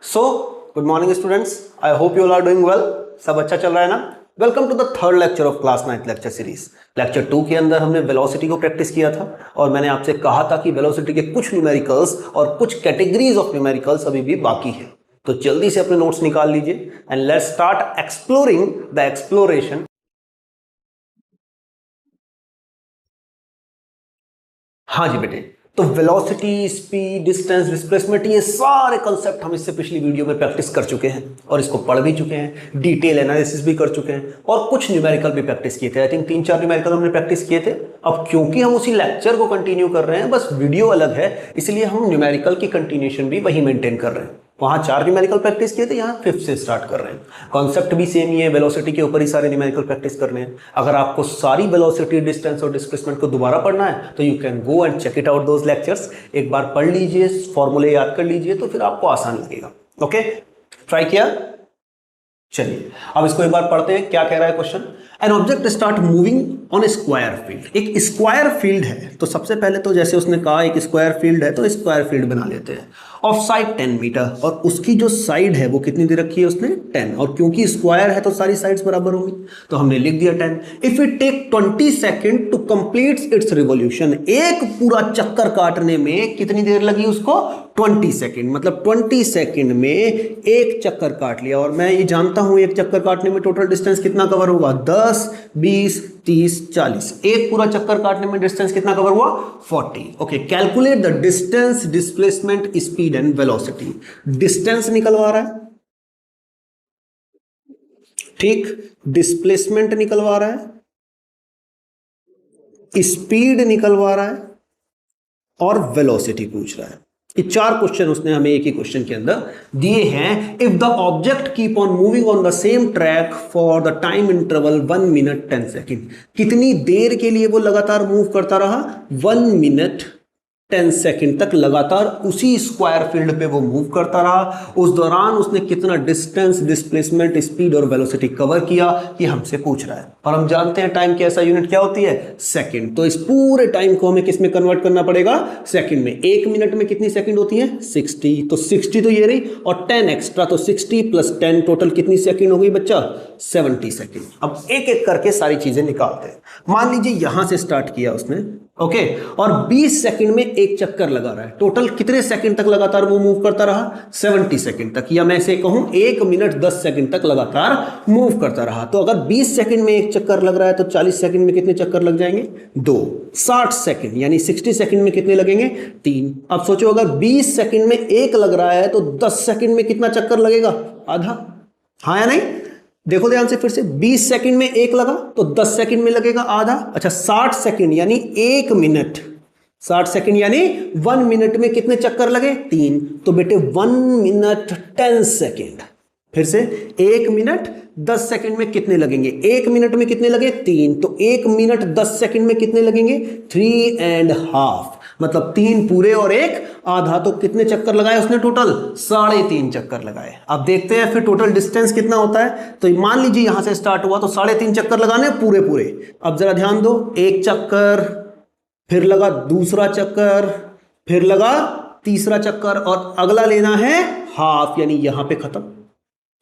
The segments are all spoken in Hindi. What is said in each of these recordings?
So good morning students, I hope you all are doing well. सब अच्छा चल रहा है ना। Welcome to the third lecture of class 9th lecture series. Lecture 2 के अंदर हमने वेलोसिटी को प्रैक्टिस किया था और मैंने आपसे कहा था कि वेलोसिटी के कुछ न्यूमेरिकल्स और कुछ कैटेगरीज ऑफ न्यूमेरिकल्स अभी भी बाकी है। तो जल्दी से अपने नोट्स निकाल लीजिए and let's start exploring the exploration. हाँ जी बेटे, तो वेलोसिटी, स्पीड, डिस्टेंस, डिस्प्लेसमेंट, ये सारे कंसेप्ट हम इससे पिछली वीडियो में प्रैक्टिस कर चुके हैं और इसको पढ़ भी चुके हैं, डिटेल एनालिसिस भी कर चुके हैं और कुछ न्यूमेरिकल भी प्रैक्टिस किए थे। आई थिंक 3-4 न्यूमेरिकल हमने प्रैक्टिस किए थे। अब क्योंकि हम उसी लेक्चर को कंटिन्यू कर रहे हैं, बस वीडियो अलग है, इसलिए हम न्यूमेरिकल की कंटिन्यूएशन भी वही मेंटेन कर रहे हैं। वहां 4 न्यूमेरिकल प्रैक्टिस किए थे, यहाँ 5th से स्टार्ट कर रहे हैं। कॉन्सेप्ट भी सेम ही है, वेलोसिटी के ऊपर ही सारे न्यूमेरिकल प्रैक्टिस करने हैं। अगर आपको सारी वेलोसिटी, डिस्टेंस और डिस्प्लेसमेंट को दोबारा पढ़ना है तो you can go and check it out those lectures. एक बार पढ़ लीजिए, फॉर्मूले याद कर लीजिए, तो फिर आपको आसान लगेगा। ओके, ट्राई किया। चलिए अब इसको एक बार पढ़ते हैं, क्या कह रहा है question. An object start moving on A square field. एक स्क्वायर फील्ड है, तो सबसे पहले तो जैसे उसने कहा एक स्क्वायर फील्ड है, तो स्क्वायर फील्ड बना लेते हैं। ऑफ साइड 10 मीटर, और उसकी जो साइड है वो कितनी दे रखी है उसने, 10, और क्योंकि स्क्वायर है तो सारी साइड्स बराबर होंगी, तो हमने लिख दिया 10। If it take 20 second to complete its revolution, एक पूरा चक्कर काटने में कितनी देर लगी उसको, 20 सेकेंड। मतलब 20 सेकेंड में एक चक्कर काट लिया, और मैं ये जानता हूं एक चक्कर काटने में टोटल डिस्टेंस कितना कवर होगा, 10, 20, 30, 40। एक पूरा चक्कर काटने में डिस्टेंस कितना कवर हुआ, 40। Okay, calculate the distance, displacement, speed and velocity. Distance निकलवा रहा है, ठीक, डिस्प्लेसमेंट निकलवा रहा है, स्पीड निकलवा रहा है और वेलोसिटी पूछ रहा है। ये 4 क्वेश्चन उसने हमें एक ही क्वेश्चन के अंदर दिए हैं। If the object keep on moving on the same track for the time interval 1 minute 10 second, कितनी देर के लिए वो लगातार मूव करता रहा, 1 मिनट 10 सेकेंड तक लगातार उसी स्क्वायर फील्ड पे वो मूव करता रहा। उस दौरान उसने कितना डिस्टेंस, डिस्प्लेसमेंट, स्पीड और वेलोसिटी कवर किया, ये हमसे पूछ रहा है। और हम जानते हैं टाइम की ऐसा यूनिट क्या होती है, सेकंड। तो इस पूरे टाइम को हमें किस में कन्वर्ट करना पड़ेगा, सेकंड में। 1 मिनट में कितनी सेकंड होती है, 60। तो 60 तो ये रही, और 10 एक्स्ट्रा, तो 60 प्लस 10 टोटल कितनी सेकंड हो गई बच्चा, 70 सेकंड। अब एक एक करके सारी चीजें निकालते हैं। मान लीजिए यहां से स्टार्ट किया उसने, ओके, और 20 सेकंड में एक चक्कर लगा रहा है। टोटल कितने सेकंड तक लगातार वो मूव करता रहा, 70 सेकंड तक, या मैं से कहूं 1 मिनट 10 सेकंड तक लगातार मूव करता रहा। तो अगर 20 सेकंड में एक चक्कर लग रहा है तो 40 सेकंड में कितने चक्कर लग जाएंगे, 2। 60 सेकंड यानी 60 सेकंड में कितने लगेंगे, 3। अब सोचो अगर 20 सेकंड में एक लग रहा है तो 10 सेकंड में कितना चक्कर लगेगा, आधा। हाँ या नहीं, देखो ध्यान से फिर से, 20 सेकंड में एक लगा तो 10 सेकंड में लगेगा आधा। अच्छा, 60 सेकंड यानी 1 मिनट, 60 सेकंड यानी 1 मिनट में कितने चक्कर लगे, 3। तो बेटे 1 मिनट 10 सेकंड, फिर से 1 मिनट 10 सेकंड में कितने लगेंगे, 1 मिनट में कितने लगे, 3। तो 1 मिनट 10 सेकंड में कितने लगेंगे, 3.5। मतलब 3 पूरे और 1 आधा। तो कितने चक्कर लगाए उसने, टोटल 3.5 चक्कर लगाए। अब देखते हैं फिर टोटल डिस्टेंस कितना होता है। तो मान लीजिए यहां से स्टार्ट हुआ तो 3.5 चक्कर लगाने पूरे पूरे। अब जरा ध्यान दो, एक चक्कर, फिर लगा दूसरा चक्कर, फिर लगा तीसरा चक्कर, और अगला लेना है हाफ, यानी यहां पे खत्म।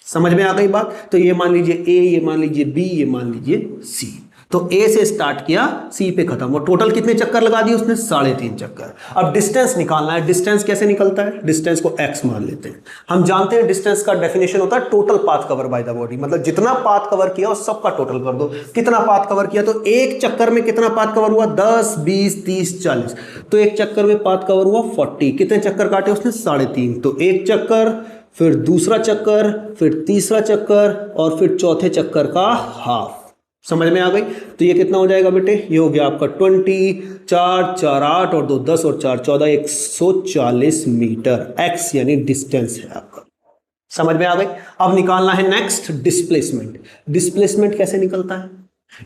समझ में आ गई बात। तो ये मान लीजिए ए, ये मान लीजिए बी, ये मान लीजिए सी। तो ए से स्टार्ट किया, सी पे खत्म, और टोटल कितने चक्कर लगा दिए उसने, 3.5 चक्कर। अब डिस्टेंस निकालना है। डिस्टेंस कैसे निकलता है, डिस्टेंस को x मान लेते हैं। हम जानते हैं डिस्टेंस का डेफिनेशन होता है total path cover by the body, मतलब जितना पाथ कवर किया उस सबका टोटल कर दो। कितना पाथ कवर किया, तो एक चक्कर में कितना पाथ कवर हुआ, 10, 20, 30, 40। तो एक चक्कर में पाथ कवर हुआ 40। कितने चक्कर काटे उसने, 3.5। तो एक चक्कर, फिर दूसरा चक्कर, फिर तीसरा चक्कर, और फिर चौथे चक्कर का हाफ। समझ में आ गई। तो ये कितना हो जाएगा बेटे, ये हो गया आपका 20, 4, 4, 8 और 2, 10 और 4, 14, 140 मीटर। x यानी डिस्टेंस है आपका। समझ में आ गई। अब निकालना है नेक्स्ट डिस्प्लेसमेंट। डिस्प्लेसमेंट कैसे निकलता है,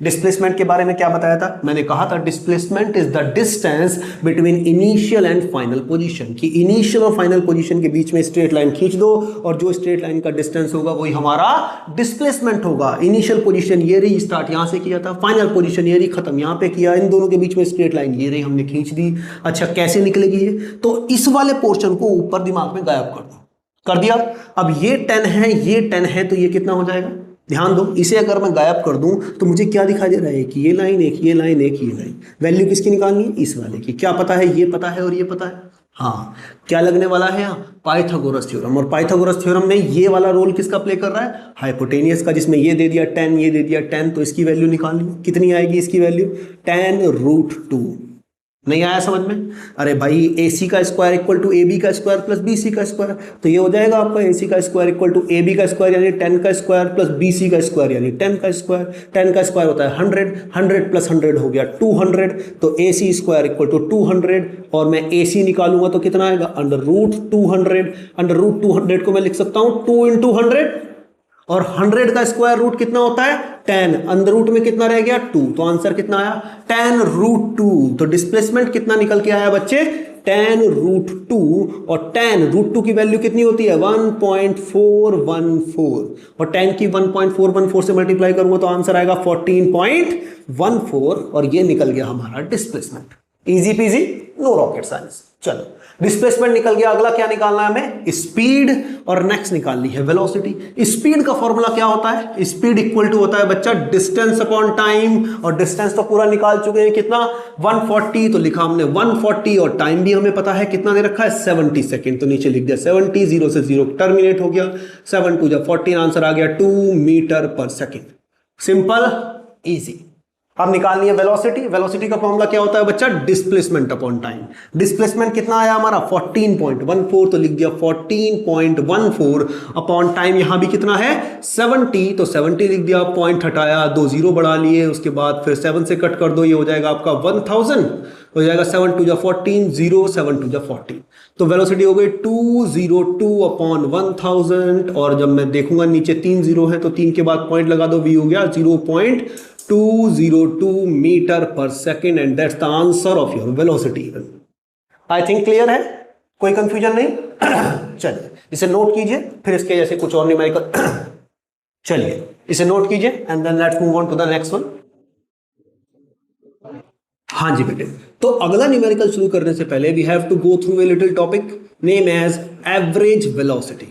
डिस्प्लेसमेंट के बारे में क्या बताया था, मैंने कहा था displacement is the distance between initial and final position. कि इनिशियल और फाइनल पोजीशन के बीच में स्ट्रेट लाइन खींच दो, और जो स्ट्रेट लाइन का डिस्टेंस होगा वही हमारा डिस्प्लेसमेंट होगा। इनिशियल पोजीशन ये रही, स्टार्ट यहां से किया था, फाइनल पोजीशन ये रही, खत्म यहां पे किया, इन दोनों के बीच में स्ट्रेट लाइन ये रही, हमने खींच दी। अच्छा, कैसे निकलेगी ये, तो इस वाले पोर्शन को ऊपर दिमाग में गायब कर दो। कर दिया। अब ये 10 है, ये 10 है, तो ये कितना हो जाएगा, ध्यान दो, इसे अगर मैं गायब कर दूं तो मुझे क्या दिखाई दे रहा है कि ये लाइन, एक ये लाइन, एक ये लाइन। वैल्यू किसकी निकालनी है, इस वाले की। क्या पता है, ये पता है और ये पता है। हाँ, क्या लगने वाला है यहाँ, पाइथागोरस थ्योरम। और पाइथागोरस थ्योरम में ये वाला रोल किसका प्ले कर रहा है, हाइपोटेनियस का, जिसमें ये दे दिया 10, ये दे दिया 10, तो इसकी वैल्यू निकालनी, कितनी आएगी इसकी वैल्यू, tan√2। नहीं आया समझ में, अरे भाई AC का स्क्वायर इक्वल टू AB का स्क्वायर प्लस BC का स्क्वायर, तो ये हो जाएगा आपका AC का स्क्वायर इक्वल टू AB का स्क्वायर यानी 10 का स्क्वायर प्लस BC का स्क्वायर यानी 10 का स्क्वायर। 10 का स्क्वायर होता है 100, 100 प्लस 100 हो गया 200, तो AC स्क्वायर इक्वल टू 200, और मैं AC निकालूंगा तो कितना आएगा, √200। √200 को मैं लिख सकता हूं 2 × 100, और 100 का स्क्वायर रूट कितना होता है 10, अंदर रूट में कितना रह गया 2, तो आंसर कितना आया tan√2। तो डिस्प्लेसमेंट कितना निकल के आया बच्चे, tan√2, और tan√2 की वैल्यू कितनी होती है 1.414, और tan की 1.414 से मल्टीप्लाई करूंगा तो आंसर आएगा 14.14, और ये निकल गया हमारा displacement. Easy peasy, no rocket science. चलो डिस्प्लेसमेंट निकल गया, अगला क्या निकालना है हमें, स्पीड, और नेक्स्ट निकालनी है वेलोसिटी। स्पीड का फॉर्मूला क्या होता है, स्पीड इक्वल टू होता है बच्चा डिस्टेंस अपॉन टाइम, और डिस्टेंस तो पूरा निकाल चुके हैं, कितना 140, तो लिखा हमने 140, और टाइम भी हमें पता है कितना दे रखा है 70 सेकेंड, तो नीचे लिख दिया 70, 0 से 0 टर्मिनेट हो गया, 7 × 14 आंसर आ गया 2 मीटर पर सेकेंड। Simple, easy. अब निकालनी है वेलोसिटी। वेलोसिटी का फॉर्मूला क्या होता है बच्चा, डिस्प्लेसमेंट अपॉन टाइम। डिस्प्लेसमेंट कितना आया हमारा 14.14, तो लिख दिया 14.14 अपॉन टाइम, यहां भी कितना है 70, तो 70 लिख दिया, पॉइंट हटाया, 2 0 बढ़ा लिए, उसके बाद फिर 7 से कट कर दो, ये हो जाएगा आपका 1000, हो जाएगा 7 × 14, 0, 7 × 14, तो वेलोसिटी हो गई 202 अपॉन 1000, और जब मैं देखूंगा नीचे 3 0 है तो 3 के बाद पॉइंट लगा दो, v हो गया 0.202 मीटर पर second, and that's the answer of your velocity. I think clear है, कोई कंफ्यूजन नहीं। चलिए इसे नोट कीजिए, फिर इसके जैसे कुछ और न्यूमेरिकल चलिए इसे नोट कीजिए, and then let's move on to the next one. हाँ जी बेटे, तो अगला न्यूमेरिकल शुरू करने से पहले we have to go through a little topic name as average velocity.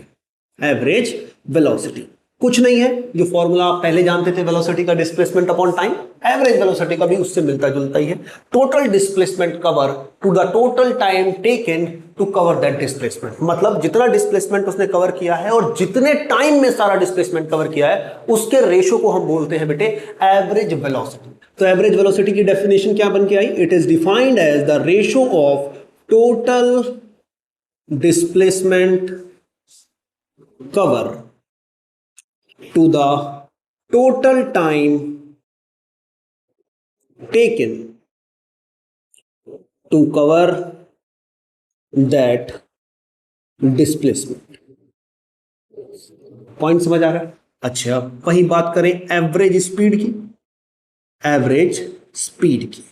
Average velocity कुछ नहीं है, जो फॉर्मूला आप पहले जानते थे वेलोसिटी का, displacement upon time, average velocity का भी उससे मिलता जुलता ही है। Total displacement cover to the total time taken to cover that displacement, मतलब जितना डिस्प्लेसमेंट उसने कवर किया है और जितने टाइम में सारा डिस्प्लेसमेंट कवर किया है, उसके रेशो को हम बोलते हैं बेटे एवरेज वेलोसिटी। तो एवरेज वेलोसिटी की डेफिनेशन क्या बन के आई, it is defined as the ratio of total displacement cover to the total time taken to cover that displacement। Point समझ आ रहा है? अच्छा, वही बात करें एवरेज स्पीड की। एवरेज स्पीड की,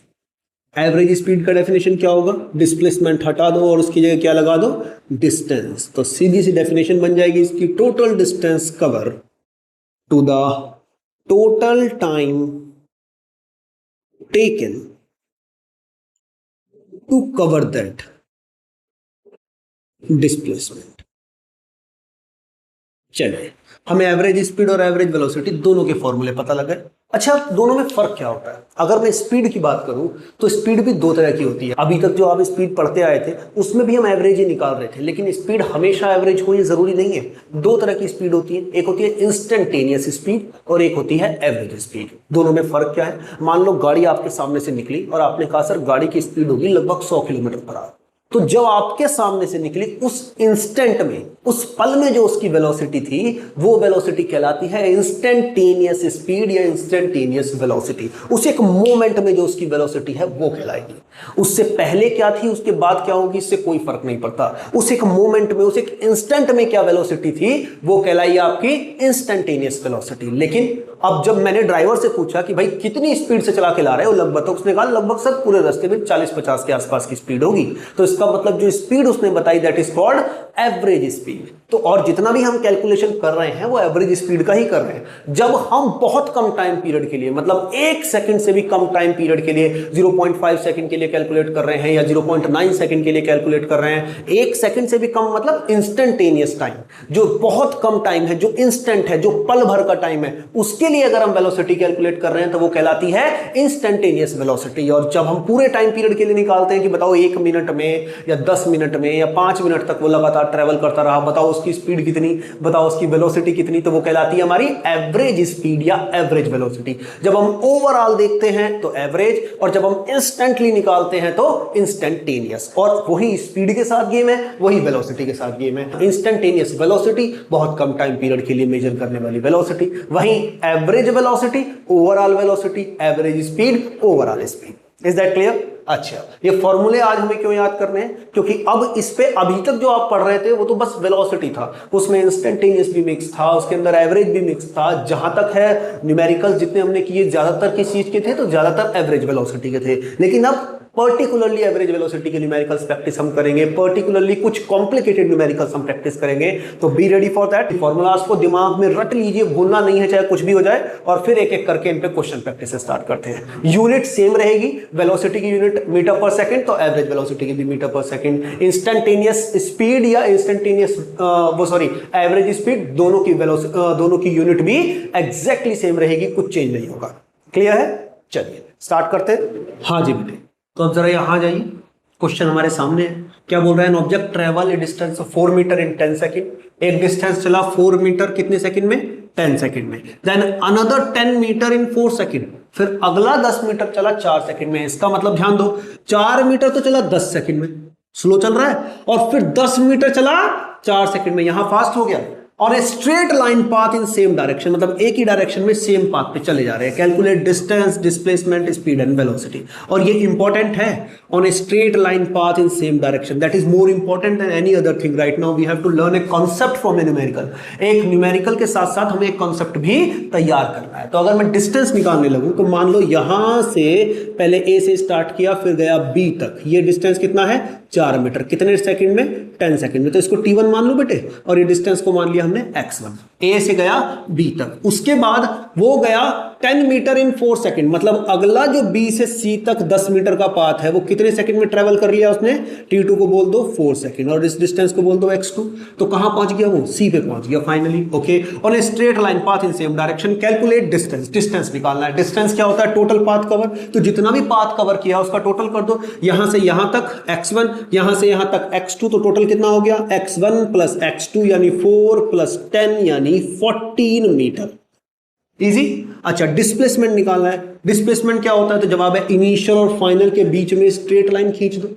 एवरेज स्पीड का डेफिनेशन क्या होगा, डिस्प्लेसमेंट हटा दो और उसकी जगह क्या लगा दो, डिस्टेंस। तो सीधी सी डेफिनेशन बन जाएगी इसकी, total distance cover to the total time taken to cover that displacement। चलिए, हमें एवरेज स्पीड और एवरेज वेलोसिटी दोनों के फॉर्मूले पता लगे। अच्छा, दोनों में फर्क क्या होता है? अगर मैं स्पीड की बात करूं तो स्पीड भी दो तरह की होती है। अभी तक जो आप स्पीड पढ़ते आए थे उसमें भी हम एवरेज ही निकाल रहे थे, लेकिन स्पीड हमेशा एवरेज हो ये जरूरी नहीं है। दो तरह की स्पीड होती है, एक होती है इंस्टेंटेनियस स्पीड और एक होती है एवरेज स्पीड। दोनों में फर्क क्या है? मान लो गाड़ी आपके सामने से निकली और आपने कहा सर गाड़ी की स्पीड होगी लगभग 100 किलोमीटर पर आवर, तो जब आपके सामने से निकली उस इंस्टेंट में, उस पल में जो उसकी वेलोसिटी थी, वो वेलोसिटी कहलाती है इंस्टेंटेनियस स्पीड या इंस्टेंटेनियस वेलोसिटी। उस एक मोमेंट में जो उसकी वेलोसिटी है वो कहलाएगी। उससे पहले क्या थी, उसके बाद क्या होगी, इससे कोई फर्क नहीं पड़ता। उस एक मोमेंट में, उस एक इंस्टेंट में क्या वेलोसिटी थी, वो कहलाई आपकी इंस्टेंटेनियस वेलोसिटी। लेकिन अब जब मैंने ड्राइवर से पूछा कि भाई कितनी स्पीड से चला के ला रहे हो लगभग, तो उसने कहा लगभग सर पूरे रास्ते में 40-50 के आसपास की स्पीड होगी। तो इसका मतलब जो स्पीड उसने बताई that is called average speed. तो और जितना भी हम कैलकुलेशन कर रहे हैं वो एवरेज स्पीड का ही कर रहे हैं। जब हम बहुत कम टाइम पीरियड के लिए, मतलब 1 सेकंड से भी कम टाइम पीरियड के लिए 0.5 सेकंड के लिए कैलकुलेट कर रहे हैं या 0.9 सेकंड के लिए कैलकुलेट कर रहे हैं, 1 सेकंड से भी कम मतलब इंस्टेंटेनियस टाइम, जो बहुत कम टाइम है, जो इंस्टेंट है, जो पल भर का टाइम है, उसके लिए अगर हम वेलोसिटी कैलकुलेट कर रहे हैं तो वो कहलाती है इंस्टेंटेनियस वेलोसिटी। और जब हम पूरे टाइम पीरियड के लिए निकालते हैं कि बताओ 1 मिनट में या 10 मिनट में या 5 मिनट तक वो लगातार ट्रेवल करता रहा, बताओ उसकी स्पीड कितनी, बताओ उसकी वेलोसिटी कितनी, तो वो कहलाती है हमारी एवरेज स्पीड या एवरेज वेलोसिटी। जब हम ओवरऑल देखते हैं तो एवरेज, और जब हम इंस्टेंटली निकालते हैं तो इंस्टेंटेनियस। और वही स्पीड के साथ गेम है, वही वेलोसिटी के साथ गेम है। इंस्टेंटेनियस वेलोसिटी बहुत कम टाइम पीरियड के लिए मेजर करने वाली वेलोसिटी, वहीं average velocity overall velocity, average speed overall speed. Is that clear? अच्छा, ये फॉर्मूले आज हमें क्यों याद करने हैं? क्योंकि अब इस पे अभी तक जो आप पढ़ रहे थे वो तो बस वेलोसिटी था, उसमें इंस्टेंटेनियस भी मिक्स था, उसके अंदर एवरेज भी मिक्स था। जहां तक है न्यूमेरिकल जितने हमने किए ज्यादातर किस चीज के थे, तो ज्यादातर एवरेज वेलोसिटी के थे। लेकिन अब पर्टिकुलरली एवरेज वेलोसिटी के न्यूमेरिकल्स प्रैक्टिस हम करेंगे, पर्टिकुलरली कुछ कॉम्प्लिकेटेड न्यूमेरिकल्स हम प्रैक्टिस करेंगे। तो be ready for that. Formulas को दिमाग में रट लीजिए, भूलना नहीं है चाहे कुछ भी हो जाए, और फिर एक एक करके इन पे क्वेश्चन प्रैक्टिस स्टार्ट करते हैं। यूनिट सेम रहेगी, वेलोसिटी की यूनिट मीटर पर सेकंड, तो एवरेज वेलोसिटी की भी मीटर पर सेकंड। इंस्टेंटेनियस स्पीड या इंस्टेंटेनियस एवरेज स्पीड, दोनों की यूनिट भी एग्जैक्टली सेम रहेगी, कुछ चेंज नहीं होगा। क्लियर है? चलिए स्टार्ट करते हैं। हाँ जी बेटे, तो अब जरा यहां जाइए, क्वेश्चन हमारे सामने है। क्या बोल रहा है? An object travel a distance of 4 metre in 10 second. एक डिस्टेंस चला 4 मीटर कितने सेकंड में? 10 सेकंड में। Then another 10 metre in 4 second, फिर अगला 10 मीटर चला 4 सेकंड में। इसका मतलब ध्यान दो, 4 मीटर तो चला 10 सेकंड में, स्लो चल रहा है, और फिर 10 मीटर चला 4 सेकंड में, यहां फास्ट हो गया। और a straight line path in same direction, मतलब एक ही डायरेक्शन में सेम पाथ पे चले जा रहे हैं। Calculate distance, displacement, speed and velocity. और ये इंपॉर्टेंट है, on a straight line path in same direction, that is more important than any other thing. Right now we have to learn a concept from a numerical. एक न्यूमेरिकल के साथ साथ हमें एक कॉन्सेप्ट भी तैयार करना है। तो अगर मैं डिस्टेंस निकालने लगूं तो मान लो यहां से पहले ए से स्टार्ट किया, फिर गया बी तक। ये डिस्टेंस कितना है? 4 मीटर। कितने सेकंड में? 10 सेकंड में। तो इसको T1 मान लो बेटे, और ये डिस्टेंस को मान लिया हमने X1। ए से गया बी तक, उसके बाद वो गया 10 मीटर इन 4 सेकंड, मतलब अगला जो बी से सी तक 10 मीटर का पाथ है वो कितने सेकंड में ट्रेवल कर लिया उसने? T2 को बोल दो 4 सेकंड, और इस डिस्टेंस को बोल दो X2। तो कहां पहुंच गया वो? सी पे पहुंच गया finally. Okay, on a straight line path in same direction, calculate distance. Distance निकालना है। डिस्टेंस क्या होता है? Total path cover. तो जितना भी पाथ कवर किया उसका टोटल कर दो। यहां से यहां तक X1, यहां से यहां तक X2, तो टोटल कितना हो गया? X1 प्लस X2 यानी 4 प्लस 10 यानी 14 मीटर। इजी। अच्छा, डिस्प्लेसमेंट निकालना है। डिस्प्लेसमेंट क्या होता है? तो जवाब है इनिशियल और फाइनल के बीच में स्ट्रेट लाइन खींच दो।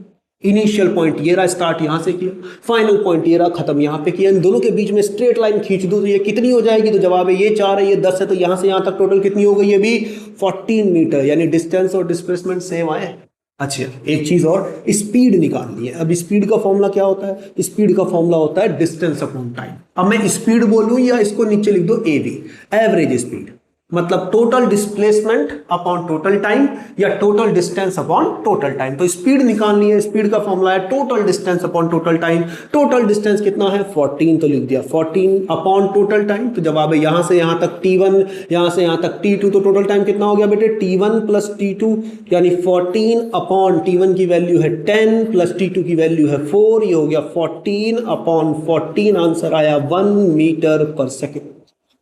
इनिशियल पॉइंट ये रहा, स्टार्ट यहां से किया, फाइनल पॉइंट ये रहा, खत्म यहां पे किया। इन दोनों के बीच में स्ट्रेट लाइन खींच दो, तो ये कितनी हो जाएगी? तो जवाब है ये 4 है, ये 10 है, तो यहां से यहां तक टोटल कितनी हो गई? ये भी 14 मीटर, यानी डिस्टेंस और डिस्प्लेसमेंट सेम आए। अच्छा, एक चीज और, स्पीड निकालनी है। अब स्पीड का फॉर्मूला क्या होता है? स्पीड का फॉर्मूला होता है डिस्टेंस अपॉन टाइम। अब मैं स्पीड बोलूं या इसको नीचे लिख दो एवी, एवरेज स्पीड, मतलब total displacement upon total time या total distance upon total time. तो स्पीड निकालनी है, स्पीड का फॉर्मूला है total distance upon total time. Total distance कितना है? 14, तो लिख दिया 14 अपॉन टोटल टाइम। तो जवाब है यहां से यहां तक T1, यहां से यहां तक T2, तो टोटल टाइम कितना हो गया बेटे? T1 प्लस T2 यानी 14 अपॉन T1 की वैल्यू है 10 प्लस T2 की वैल्यू है 4, ये हो गया 14 अपॉन 14। आंसर आया 1 मीटर पर सेकेंड।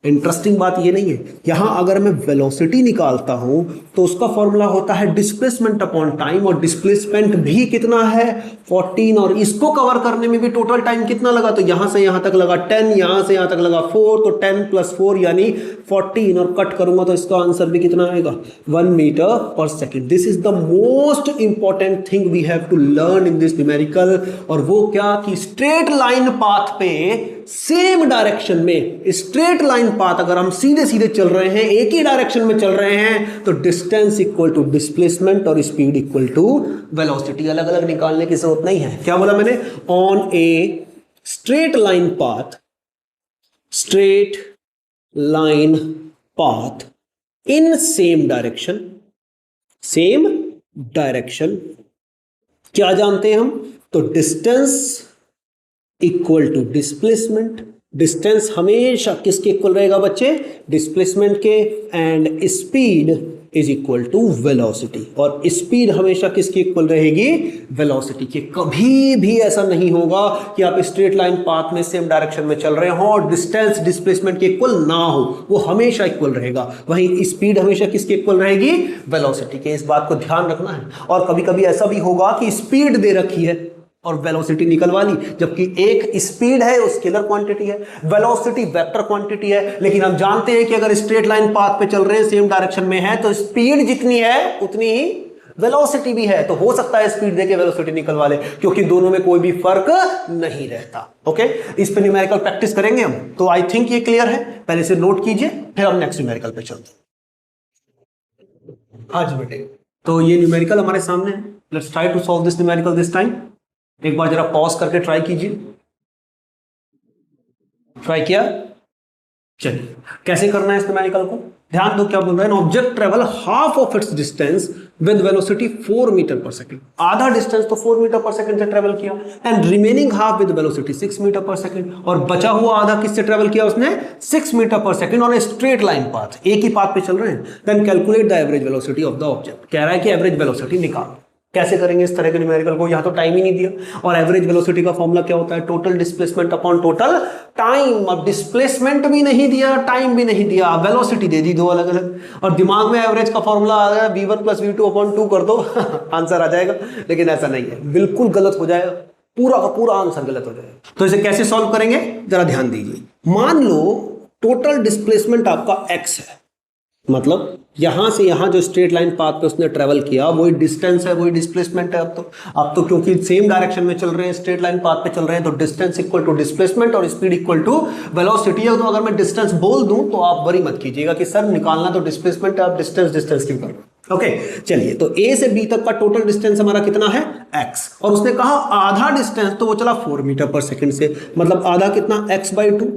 इंटरेस्टिंग बात ये नहीं है, यहां अगर मैं वेलोसिटी निकालता हूं तो उसका फॉर्मूला होता है डिस्प्लेसमेंट अपॉन टाइम, और डिस्प्लेसमेंट भी कितना है? 14, और इसको कवर करने में भी टोटल टाइम कितना लगा? तो यहां से यहां तक लगा 10, यहां से यहां तक लगा 4, तो 10 प्लस 4 यानी 14, और कट करूंगा तो इसका आंसर भी कितना आएगा? 1 मीटर पर second. This is the most important thing we have to learn in this numerical. और वो क्या कि स्ट्रेट लाइन पाथ पे सेम डायरेक्शन में, स्ट्रेट लाइन पाथ अगर हम सीधे सीधे चल रहे हैं, एक ही डायरेक्शन में चल रहे हैं, तो डिस्टेंस इक्वल टू डिस्प्लेसमेंट और स्पीड इक्वल टू वेलोसिटी। अलग अलग निकालने की जरूरत नहीं है। क्या बोला मैंने? On a straight line path, straight line path in same direction, same direction क्या जानते हैं हम? तो distance equal to displacement. Distance हमेशा किसके इक्वल रहेगा बच्चे? डिस्प्लेसमेंट के। And speed is equal to velocity, और स्पीड हमेशा किसकी इक्वल रहेगी? वेलोसिटी के। कभी भी ऐसा नहीं होगा कि आप स्ट्रेट लाइन पाथ में सेम डायरेक्शन में चल रहे हो और डिस्टेंस डिस्प्लेसमेंट के इक्वल ना हो, वो हमेशा इक्वल रहेगा। वहीं स्पीड हमेशा किसकी इक्वल रहेगी? वेलोसिटी के। इस बात को ध्यान रखना है। और कभी कभी ऐसा भी होगा कि स्पीड दे रखी है और वेलोसिटी निकलवा ली, जबकि एक स्पीड है, स्केलर क्वांटिटी है, वेलोसिटी वेक्टर क्वांटिटी है। लेकिन हम जानते हैं कि अगर स्ट्रेट लाइन पाथ पे चल रहे हैं, सेम डायरेक्शन में है, तो स्पीड जितनी है उतनी ही वेलोसिटी भी है। तो हो सकता है स्पीड देके वेलोसिटी निकलवा ले, क्योंकि दोनों में कोई भी फर्क नहीं रहता। ओके, इस पे न्यूमेरिकल प्रैक्टिस करेंगे हम। तो आई थिंक ये क्लियर है, पहले से नोट कीजिए, फिर हम नेक्स्ट न्यूमेरिकल पे चलते हैं। आज बेटे तो ये न्यूमेरिकल हमारे सामने है। Let's try to solve this numerical this time. एक बार जरा पॉज करके ट्राई कीजिए। ट्राई किया? चलिए, कैसे करना है इस न्यूमेरिकल को? ध्यान दो क्या बोल रहा है। Object travel half of its distance with velocity 4 metre पर सेकंड। आधा डिस्टेंस तो 4 मीटर पर सेकंड से ट्रेवल किया, and remaining half with velocity 6 metre पर सेकंड। और बचा हुआ आधा किससे ट्रेवल किया उसने? 6 मीटर पर second on a straight line path. एक ही पाथ पे चल रहे हैं। Then calculate the average velocity of the object. कह रहा है कि एवरेज वेलोसिटी निकालो। कैसे करेंगे इस तरह के न्यूमेरिकल को? यहां तो टाइम ही नहीं दिया, और एवरेज वेलोसिटी का फॉर्मूला क्या होता है? Total displacement upon total time. अब डिस्प्लेसमेंट भी नहीं दिया, टाइम भी नहीं दिया, वेलोसिटी दे दी दो अलग अलग, और दिमाग में एवरेज का फॉर्मूला आ गया v1 प्लस v2 अपॉन 2 कर दो आंसर आ जाएगा। लेकिन ऐसा नहीं है, बिल्कुल गलत हो जाएगा, पूरा का पूरा आंसर गलत हो जाएगा। तो इसे कैसे सॉल्व करेंगे जरा ध्यान दीजिए। मान लो टोटल डिस्प्लेसमेंट आपका x है, मतलब यहां से यहां जो स्ट्रेट लाइन पाथ पे उसने ट्रेवल किया वही डिस्टेंस है, वही डिस्प्लेसमेंट है। अब तो क्योंकि सेम डायरेक्शन में चल रहे हैं, स्ट्रेट लाइन पाथ पे चल रहे हैं, तो डिस्टेंस इक्वल टू डिस्प्लेसमेंट और स्पीड इक्वल टू वेलोसिटी है। तो अगर मैं डिस्टेंस बोल दूं तो आप वरी मत कीजिएगा कि सर निकालना तो डिस्प्लेसमेंट है, आप डिस्टेंस क्यों कर रहे हो? ओके, चलिए, तो ए से बी तक का टोटल डिस्टेंस हमारा कितना है? x। और उसने कहा आधा डिस्टेंस, तो वो चला 4 मीटर पर सेकंड से, मतलब आधा कितना? x/2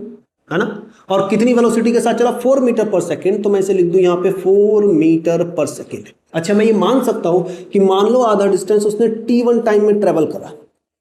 है ना। और कितनी वेलोसिटी के साथ चला? 4 मीटर पर सेकंड। तो मैं इसे लिख दूं यहां पे 4 मीटर पर सेकंड। अच्छा, मैं ये मान सकता हूं कि मान लो आधा डिस्टेंस उसने t1 टाइम में ट्रेवल करा,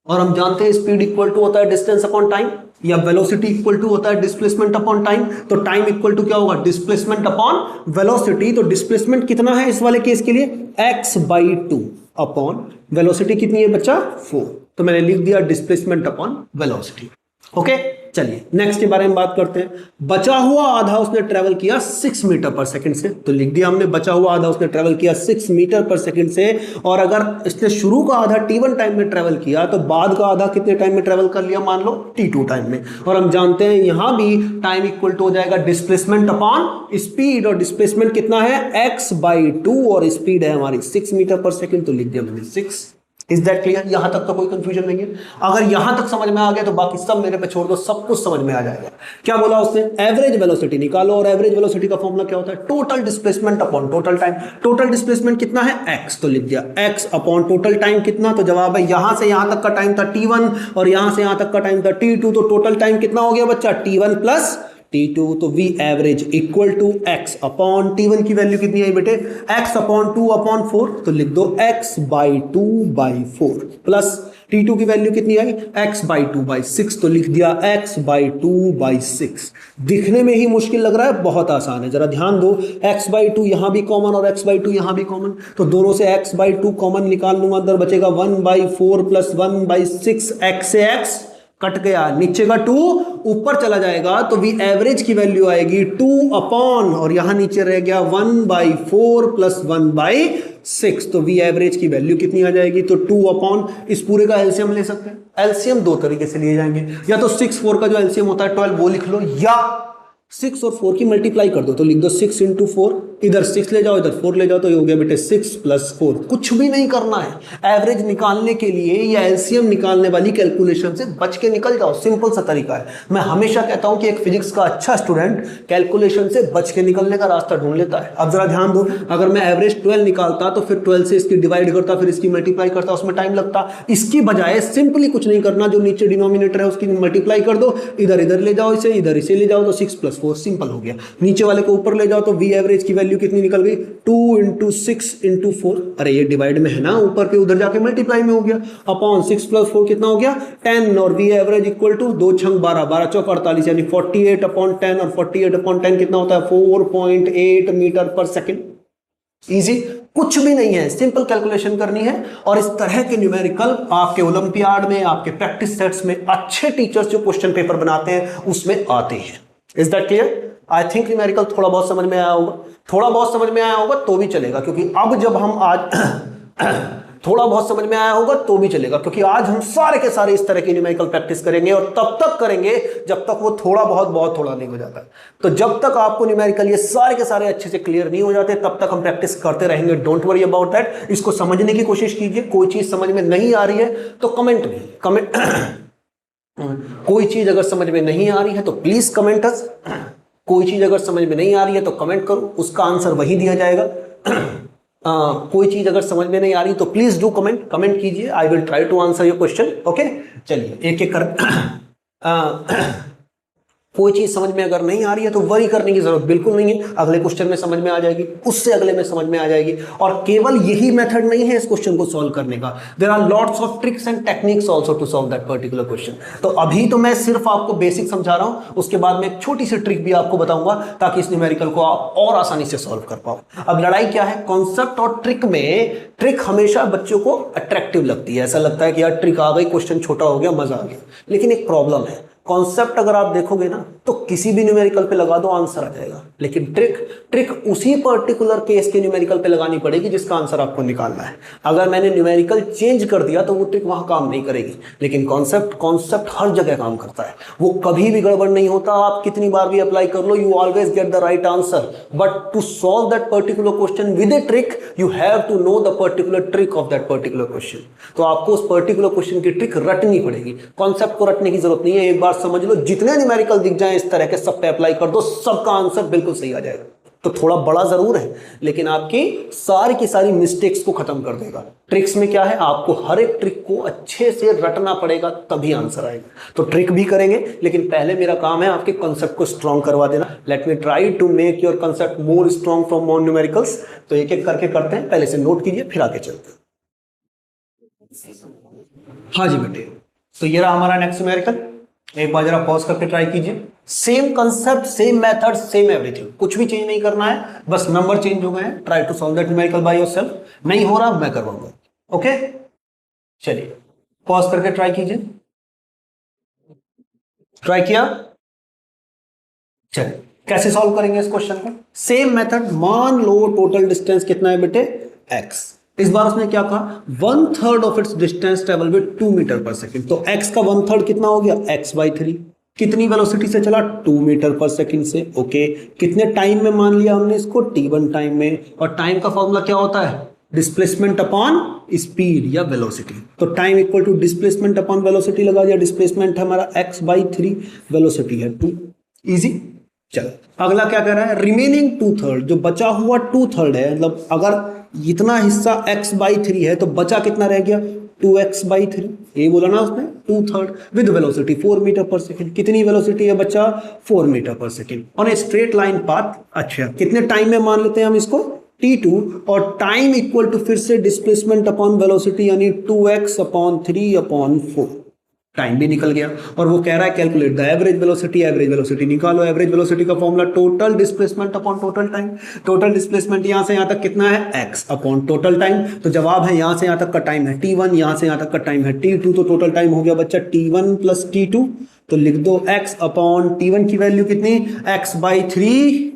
और हम जानते हैं स्पीड इक्वल टू होता है डिस्टेंस अपॉन टाइम, या वेलोसिटी इक्वल टू होता है डिस्प्लेसमेंट अपॉन टाइम। तो टाइम इक्वल टू क्या होगा? Displacement upon velocity. तो डिस्प्लेसमेंट कितना है इस वाले केस के लिए? x/2 अपॉन वेलोसिटी कितनी है बच्चा? 4। तो मैंने लिख दिया डिस्प्लेसमेंट अपॉन वेलोसिटी। ओके, चलिए नेक्स्ट के बारे में बात करते हैं। बचा हुआ आधा उसने ट्रेवल किया 6 मीटर पर सेकंड से, तो लिख दिया हमने बचा हुआ आधा उसने ट्रेवल किया 6 मीटर पर सेकंड से। और अगर इसने शुरू का आधा t1 टाइम में ट्रेवल किया, तो बाद का आधा कितने टाइम में ट्रेवल कर लिया? मान लो t2 टाइम में। और हम जानते हैं यहां भी टाइम इक्वल टू हो जाएगा डिस्प्लेसमेंट अपॉन स्पीड, और डिस्प्लेसमेंट कितना है? x/2, और स्पीड है हमारी 6 मीटर पर सेकंड, तो लिख दिया मैंने 6। Is that clear? यहां तक तो कोई कंफ्यूजन नहीं है। अगर यहां तक समझ में आ गया तो बाकी सब मेरे पे छोड़ दो, सब कुछ समझ में आ जाएगा। क्या बोला उसने? एवरेज वेलोसिटी निकालो, और एवरेज वेलोसिटी का फॉर्मूला क्या होता है? Total displacement upon total time. Total displacement कितना है? x, तो लिख दिया x अपॉन टोटल टाइम कितना? तो जवाब है यहां से यहां तक का टाइम था t1, और यहां से यहां तक का टाइम था t2, तो टोटल टाइम कितना हो गया बच्चा? t1 plus t2। तो v average equal to x upon t1 की वैल्यू कितनी आई बेटे? x अपॉन 2 अपॉन 4, तो लिख दो x/2/4 प्लस t2 की वैल्यू कितनी आई? x/2/6, तो लिख दिया x/2/6। दिखने में ही मुश्किल लग रहा है, बहुत आसान है। जरा ध्यान दो, x/2 यहां भी कॉमन और x/2 यहां भी कॉमन, तो दोनों से x/2 कॉमन निकाल लूंगा, अंदर बचेगा 1/4 प्लस 1/6। x से x कट गया, नीचे का 2 ऊपर चला जाएगा, तो वी एवरेज की वैल्यू आएगी 2 अपॉन, और यहां नीचे रह गया 1/4 प्लस 1/6। तो वी एवरेज की वैल्यू कितनी आ जाएगी? तो 2 अपॉन, इस पूरे का एलसीएम ले सकते हैं। एलसीएम दो तरीके से लिए जाएंगे, या तो 6 4 का जो एलसीएम होता है 12 वो लिख लो, या 6 और 4 की मल्टीप्लाई कर दो, तो लिख दो 6 × 4, इधर 6 ले जाओ इधर 4 ले जाओ, तो ये हो गया बेटे 6 + 4। कुछ भी नहीं करना है, एवरेज निकालने के लिए या एलसीएम निकालने वाली कैलकुलेशन से बच के निकल जाओ, सिंपल सा तरीका है। मैं हमेशा कहता हूं कि एक फिजिक्स का अच्छा स्टूडेंट कैलकुलेशन से बच के निकलने का रास्ता ढूंढ लेता है। अब जरा ध्यान दो, अगर मैं एवरेज 12 निकालता तो फिर 12 से इसकी डिवाइड करता, फिर इसकी मल्टीप्लाई करता, उसमें टाइम लगता। इसकी बजाय सिंपली कुछ नहीं करना, जो नीचे डिनोमिनेटर है उसकी मल्टीप्लाई कर दो, इधर ले जाओ इसे, इधर इसे ले जाओ, तो 6 + 4 सिंपल हो गया। नीचे वाले को ऊपर ले जाओ, तो वी एवरेज की वैल्यू वैल्यू कितनी निकल गई 2 इंटू 6 इंटू 4, अरे ये डिवाइड में है ना, ऊपर पे उधर जाके मल्टीप्लाई में हो गया, अपॉन 6 प्लस 4 कितना हो गया 10, और वी एवरेज इक्वल टू 2 छंग 12, 12 चौक 48 यानी 48 अपॉन 10, और 48 अपॉन 10 कितना होता है 4.8 मीटर पर सेकेंड। इजी, कुछ भी नहीं है, सिंपल कैलकुलेशन करनी है। और इस तरह के न्यूमेरिकल आपके ओलंपियाड में, आपके प्रैक्टिस सेट्स में अच्छे टीचर्स जो क्वेश्चन पेपर बनाते हैं उसमें आते हैं। Is that clear? I think numerical थोड़ा बहुत समझ में आया होगा, थोड़ा बहुत समझ में आया होगा तो भी चलेगा, क्योंकि अब जब हम आज थोड़ा बहुत समझ में आया होगा तो भी चलेगा, क्योंकि आज हम सारे के सारे इस तरह की न्यूमेरिकल प्रैक्टिस करेंगे, और तब तक करेंगे जब तक वो थोड़ा बहुत थोड़ा नहीं हो जाता। तो जब तक आपको न्यूमेरिकल ये सारे के सारे अच्छे से क्लियर नहीं हो जाते तब तक हम प्रैक्टिस करते रहेंगे। डोंट वरी अबाउट दैट, इसको समझने की कोशिश कीजिए। कोई चीज समझ में नहीं आ रही है तो कमेंट कोई चीज अगर समझ में नहीं आ रही है तो प्लीज कमेंट अस। कोई चीज अगर समझ में नहीं आ रही है तो कमेंट करो, उसका आंसर वही दिया जाएगा। कोई चीज अगर समझ में नहीं आ रही तो प्लीज डू कमेंट कीजिए, I will try to answer your question. Okay, चलिए एक एक कर कोई चीज समझ में अगर नहीं आ रही है तो वरी करने की जरूरत बिल्कुल नहीं है, अगले क्वेश्चन में समझ में आ जाएगी, उससे अगले में समझ में आ जाएगी। और केवल यही मेथड नहीं है इस क्वेश्चन को सॉल्व करने का, there are lots of tricks and techniques also to solve that particular question. तो अभी तो मैं सिर्फ आपको बेसिक समझा रहा हूं, उसके बाद में एक छोटी सी ट्रिक भी आपको बताऊंगा ताकि इस न्यूमेरिकल को आप और आसानी से सॉल्व कर पाओ। अब लड़ाई क्या है, कॉन्सेप्ट और ट्रिक में। ट्रिक हमेशा बच्चों को अट्रैक्टिव लगती है, ऐसा लगता है कि यार ट्रिक आ गई, क्वेश्चन छोटा हो गया, मजा आ गया। लेकिन एक प्रॉब्लम है, कॉन्सेप्ट अगर आप देखोगे ना तो किसी भी न्यूमेरिकल पे लगा दो आंसर आ जाएगा, लेकिन ट्रिक उसी पर्टिकुलर केस के न्यूमेरिकल पे लगानी पड़ेगी जिसका आंसर आपको निकालना है। अगर मैंने न्यूमेरिकल चेंज कर दिया तो वो ट्रिक वहां काम नहीं करेगी, लेकिन कॉन्सेप्ट हर जगह काम करता है, वो कभी भी गड़बड़ नहीं होता। आप कितनी बार भी अप्लाई कर लो, you always get the right answer, but to solve that particular question with a trick you have to know the particular trick of that particular question. तो आपको उस पर्टिकुलर क्वेश्चन की ट्रिक रटनी पड़ेगी, कॉन्सेप्ट को रटने की जरूरत नहीं है। एक बार समझ लो, जितने न्यूमेरिकल दिख जाए इस तरह के सब पे अप्लाई कर दो, सबका आंसर बिल्कुल सही आ जाएगा। तो थोड़ा बड़ा जरूर है लेकिन आपकी सारी की सारी मिस्टेक्स को खत्म कर देगा। ट्रिक्स में क्या है, आपको हर एक ट्रिक को अच्छे से रटना पड़ेगा तभी आंसर आएगा। तो ट्रिक भी करेंगे, लेकिन पहले मेरा काम है आपके कॉन्सेप्ट को स्ट्रॉन्ग करवा देना। Let me try to make your concept more strong from more numericals. तो एक एक करके करते हैं, पहले से नोट कीजिए फिर आगे चलते हैं। हाँ जी बेटे, तो ये रहा हमारा नेक्स्ट न्यूमेरिकल। एक बार जरा पॉज करके ट्राई कीजिए। Same concept, same method, same everything, कुछ भी चेंज नहीं करना है, बस नंबर चेंज हो गए हैं। Try to solve that numerical by yourself. नहीं हो रहा मैं करवाऊंगा। ओके, चलिए पॉज करके ट्राई कीजिए। ट्राई किया? चलिए कैसे सॉल्व करेंगे इस क्वेश्चन को? Same method. मान लो टोटल डिस्टेंस कितना है बेटे, x। इस बार उसने क्या कहा, 1/3 of its distance travel with 2 metre पर सेकेंड। तो x का 1/3 कितना हो गया, x/3। कितनी वेलोसिटी से चला, 2 मीटर पर सेकेंड से। ओके, कितने टाइम में मान लिया हमने इसको, t1 टाइम में। और टाइम का फॉर्मूला क्या होता है, डिस्प्लेसमेंट अपॉन स्पीड या वेलोसिटी। तो time equal to displacement upon velocity लगा दिया। डिस्प्लेसमेंट है हमारा x/3, वेलोसिटी है 2। इजी। चलो अगला क्या कर रहा है, रिमेनिंग 2/3, जो बचा हुआ 2/3 है, मतलब अगर इतना हिस्सा x/3 है तो बचा कितना रह गया, 2x/3। ये बोला ना उसने, 2/3 विद वेलोसिटी 4 मीटर पर सेकेंड। कितनी वेलोसिटी है बच्चा, 4 मीटर पर second on a straight line path. अच्छा, कितने टाइम में मान लेते हैं हम इसको, t2, और टाइम इक्वल टू फिर से डिस्प्लेसमेंट अपॉन वेलोसिटी यानी 2x/3/4। टाइम भी निकल गया। और वो कह रहा है calculate the average velocity. Average velocity निकालो। एवरेज वेलोसिटी का formula total displacement upon total time. Total displacement यहां से यहां तक कितना है, x अपॉन टोटल टाइम। तो जवाब है यहां से यहां तक का टाइम है t1, यहां से यहां तक का टाइम है t2। तो टोटल टाइम हो गया बच्चा t1 प्लस t2। तो लिख दो x अपॉन t1 की वैल्यू कितनी, x/3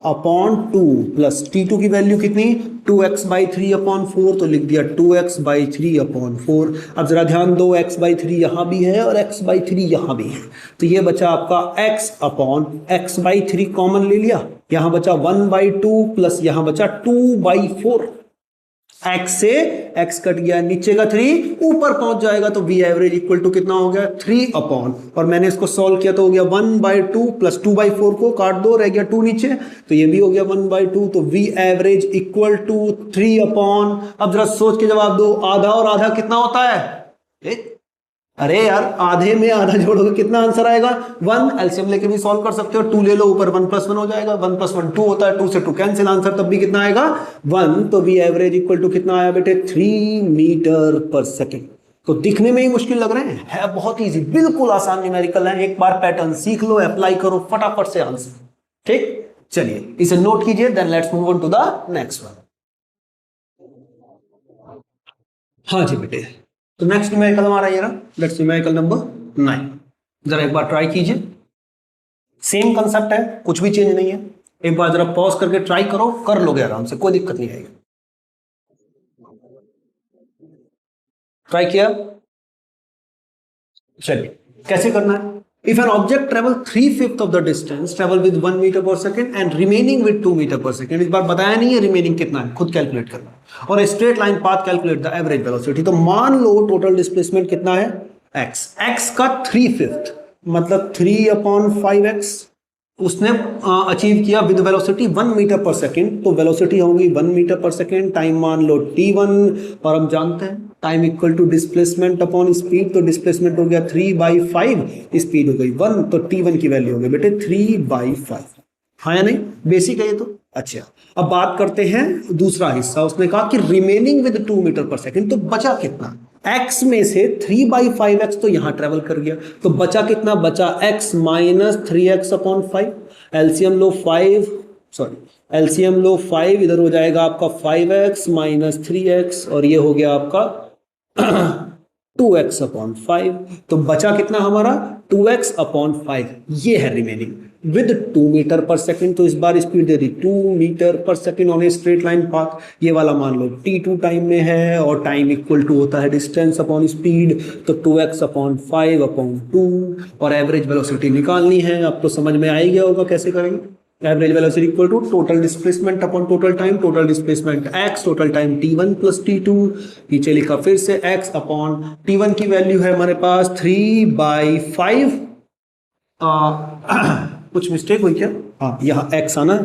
अपॉन 2 प्लस t2 की वैल्यू कितनी, 2x/3/4। तो लिख दिया 2x/3/4। अब जरा ध्यान दो, x/3 यहां भी है और x/3 यहां भी है। तो ये बचा आपका x अपॉन x/3 कॉमन ले लिया, यहां बचा 1/2 प्लस यहां बचा 2/4। x से x कट गया, नीचे का 3 ऊपर पहुंच जाएगा तो v एवरेज इक्वल टू कितना हो गया, 3 अपॉन, और मैंने इसको सॉल्व किया तो हो गया 1/2 प्लस 2/4 को काट दो, रह गया 2 नीचे, तो ये भी हो गया 1/2। तो v average equal to 3 upon, अब जरा सोच के जवाब दो, आधा और आधा कितना होता है, 1। अरे यार आधे में आधा जोड़ोगे कितना आंसर आएगा 1। एलसीएम लेके भी सॉल्व कर सकते हो, 2 ले लो ऊपर 1 + 1 हो जाएगा, 1 + 1 2 होता है, 2 से 2 कैंसिल, आंसर तब भी कितना आएगा 1। तो वी एवरेज इक्वल टू कितना आया बेटे 3 मीटर पर सेकेंड। तो दिखने में ही मुश्किल लग रहे हैं, है बहुत इजी, बिल्कुल आसान न्यूमेरिकल है। एक बार पैटर्न सीख लो, अप्लाई करो, फटाफट से आंसर। ठीक, चलिए इसे नोट कीजिए, then let's move on to the next one. हाँ जी बेटे, तो नेक्स्ट न्यूमेरिकल हमारा ये रहा, लेट्स न्यूमेरिकल नंबर 9। जरा एक बार ट्राई कीजिए, सेम कंसेप्ट है, कुछ भी चेंज नहीं है। एक बार जरा पॉज करके ट्राई करो, कर लोगे आराम से, कोई दिक्कत नहीं आएगी। ट्राई किया, चलिए कैसे करना है। If an object travel 3/5 of the distance travel with 1 metre पर second and remaining with 2 metre पर सेकेंड, इस बार बताया नहीं है रिमेनिंग कितना है, खुद कैलकुलेट करना, और straight line path calculate the average velocity. तो मान लो टोटल डिस्प्लेसमेंट कितना है x, x का 3/5 मतलब 3/5x उसने अचीव किया विद वेलोसिटी 1 मीटर पर सेकेंड। तो वेलोसिटी होगी 1 मीटर पर सेकेंड, टाइम मान लो t1, और हम जानते हैं time equal to displacement upon speed. तो डिस्प्लेसमेंट हो गया 3/5, स्पीड हो गई 1, तो t1 की वैल्यू हो गई बेटे 3/5। हाँ या नहीं, बेसिक है ये तो। अच्छा, अब बात करते हैं दूसरा हिस्सा। उसने कहा कि रिमेनिंग विद 2 मीटर पर सेकेंड, तो बचा कितना, x में से 3/5x तो यहां ट्रेवल कर गया, तो बचा कितना, बचा x माइनस 3x/5। एलसीएम लो 5, सॉरी एलसीएम लो 5, इधर हो जाएगा आपका 5x माइनस 3x, और ये हो गया आपका 2x/5। तो बचा कितना हमारा 2x/5, ये है रिमेनिंग विद 2 मीटर पर सेकेंड। तो इस बार स्पीड दे दी 2 मीटर पर second on a straight line path. ये वाला मान लो t2 टाइम में है, और टाइम इक्वल टू होता है डिस्टेंस अपॉन स्पीड, तो 2x/5/2, और एवरेज वेलोसिटी निकालनी है। अब तो समझ में आ ही गया होगा कैसे करेंगे। Average velocity equal to total displacement upon total time, total displacement x, total time t1 + t2, नीचे लिखा फिर से x अपॉन t1 की वैल्यू है हमारे पास 3/5। कुछ मिस्टेक हुई क्या, हाँ यहाँ x आना,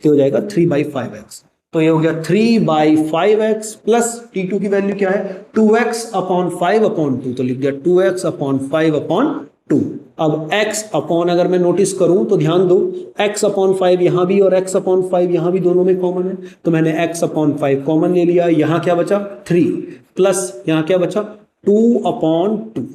तो हो जाएगा 3/5x। तो ये हो गया 3/5x प्लस t2 की वैल्यू क्या है 2x/5/2, तो लिख दिया 2x/5/2। अब x अपॉन अगर मैं नोटिस करूं तो ध्यान दो, x/5 यहां भी और x/5 यहां भी, दोनों में कॉमन है, तो मैंने x/5 कॉमन ले लिया। यहां क्या बचा 3, प्लस यहां क्या बचा 2/2।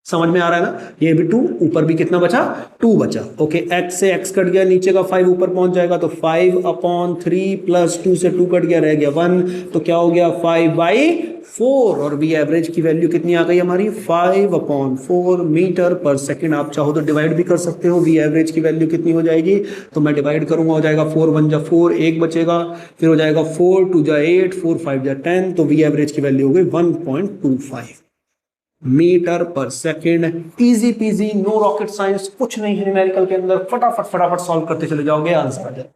समझ में आ रहा है ना, ये भी 2, ऊपर भी कितना बचा 2 बचा। ओके, x से x कट गया, नीचे का 5 ऊपर पहुंच जाएगा, तो 5/3 प्लस 2 से 2 कट गया, रह गया 1, तो क्या हो गया 5/4। और v एवरेज की वैल्यू कितनी आ गई हमारी 5/4 मीटर पर सेकेंड। आप चाहो तो डिवाइड भी कर सकते हो, v एवरेज की वैल्यू कितनी हो जाएगी, तो मैं डिवाइड करूंगा, हो जाएगा 4 × 1 = 4, 1 बचेगा, फिर हो जाएगा 4 × 2 = 8, 4 × 5 = 10, तो v एवरेज की वैल्यू हो गई 1.25 मीटर पर second. Easy peasy, no rocket science, कुछ नहीं है न्यूमेरिकल के अंदर, फटाफट फटाफट सॉल्व करते चले जाओगे, आंसर आ जाए।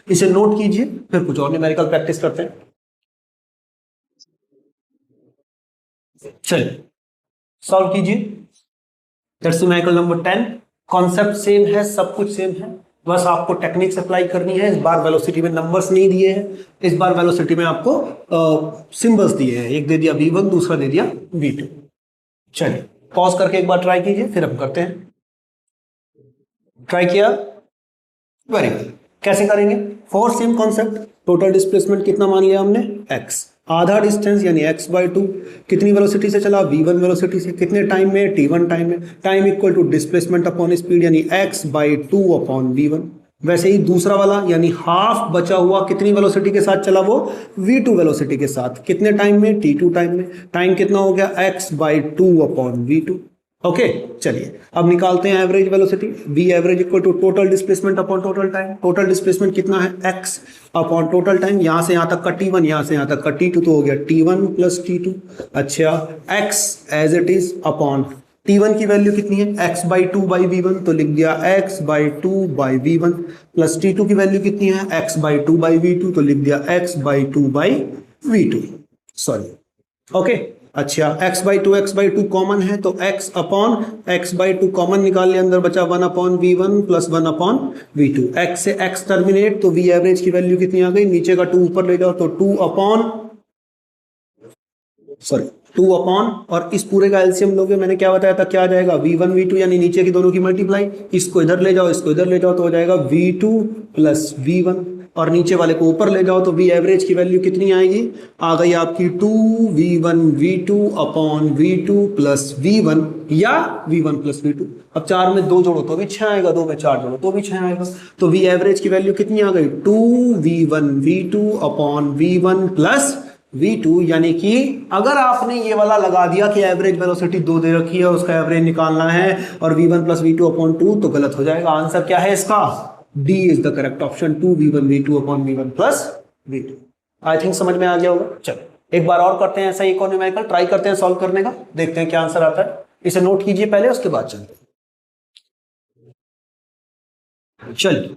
इसे नोट कीजिए, फिर कुछ और न्यूमेरिकल प्रैक्टिस करते हैं। चलिए सॉल्व कीजिए, that's numerical number 10। Concept same है, सब कुछ सेम है, बस आपको टेक्निक्स अप्लाई करनी है। इस बार वेलोसिटी में नंबर्स नहीं दिए हैं, इस बार वेलोसिटी में आपको सिंबल्स दिए हैं, एक दे दिया v1, दूसरा दे दिया v2। चलिए पॉज करके एक बार ट्राई कीजिए, फिर हम करते हैं। ट्राई किया, वेरी गुड। कैसे करेंगे, for same concept, total displacement कितना मान लिया हमने x, आधा डिस्टेंस यानी x/2, कितनी वेलोसिटी से चला v1 वेलोसिटी से, कितने टाइम में t1 टाइम में, time equal to displacement upon speed यानी x/2/v1। वैसे ही दूसरा वाला यानी हाफ बचा हुआ कितनी वेलोसिटी के साथ चला, वो v2 वेलोसिटी के साथ, कितने टाइम में t2 टाइम में, टाइम कितना हो गया x/2/v2। ओके, चलिए अब निकालते हैं average velocity. v average equal to total displacement upon total time. Total displacement कितना है x अपॉन टोटल टाइम, यहां से यहां तक का t1, यहां से यहां तक का t2, तो हो गया t1 + t2। अच्छा, x as it is upon t1 की वैल्यू कितनी है x/2/v1, तो लिख दिया x/2/v1, प्लस t2 की वैल्यू कितनी है x/2/v2, तो लिख दिया x/2/v2। Sorry, okay. अच्छा, x/2 कॉमन है, तो x अपॉन x/2 कॉमन निकाल लिया, अंदर बचा 1/v1 प्लस 1/v2। x से x टर्मिनेट, तो v एवरेज की वैल्यू कितनी आ गई, नीचे का 2 ऊपर ले जाओ, तो 2/, सॉरी 2 अपॉन, और इस पूरे का एलसीएम लोगे, मैंने क्या बताया था, क्या आ जाएगा v1 v2 यानी नीचे की दोनों की मल्टीप्लाई, इसको इधर ले जाओ, इसको इधर ले जाओ तो हो जाएगा v2 प्लस v1, और नीचे वाले को ऊपर ले जाओ तो v एवरेज की वैल्यू कितनी आएगी, आ गई आपकी 2v1 v2 upon v2 plus v1 या v1 प्लस v2। अब 4 में 2 जोड़ो तो भी 6 आएगा, 2 में 4 जोड़ो तो भी 6 आएगा, तो v एवरेज की वैल्यू कितनी आ गई, 2v1 v2 upon v1 plus v2। यानी कि अगर आपने ये वाला लगा दिया कि एवरेज वेलोसिटी 2 दे रखी है, उसका एवरेज निकालना है और v1 प्लस v2 अपॉन 2, तो गलत हो जाएगा। आंसर क्या है इसका, D is the correct option, 2v1 v2 upon v1 plus v2। I think समझ में आ गया होगा। चलो एक बार और करते हैं ऐसा एक और न्यूमेरिकल, ट्राई करते हैं सॉल्व करने का, देखते हैं क्या आंसर आता है। इसे नोट कीजिए पहले, उसके बाद चलते हैं। चलिए,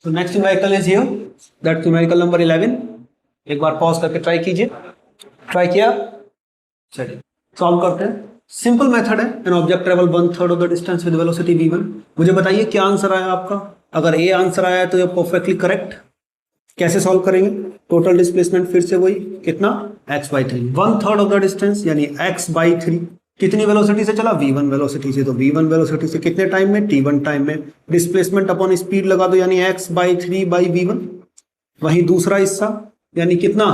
तो next numerical is here, that's numerical number 11। एक बार पॉज करके ट्राई कीजिए। ट्राई किया, चलिए सॉल्व करते हैं। सिंपल मेथड है, an object travel 1/3 of the distance with velocity v1। मुझे बताइए क्या आंसर आया आपका, अगर ए आंसर आया तो ये परफेक्टली करेक्ट। कैसे सॉल्व करेंगे, टोटल डिस्प्लेसमेंट फिर से वही, कितना, x/3, 1/3 ऑफ द डिस्टेंस यानी x/3, कितनी वेलोसिटी से चला, v1 वेलोसिटी से, तो v1 वेलोसिटी से कितने टाइम में, t1 टाइम में, डिस्प्लेसमेंट अपॉन स्पीड लगा दो यानी x/3 बाई v1। वही दूसरा हिस्सा यानी कितना,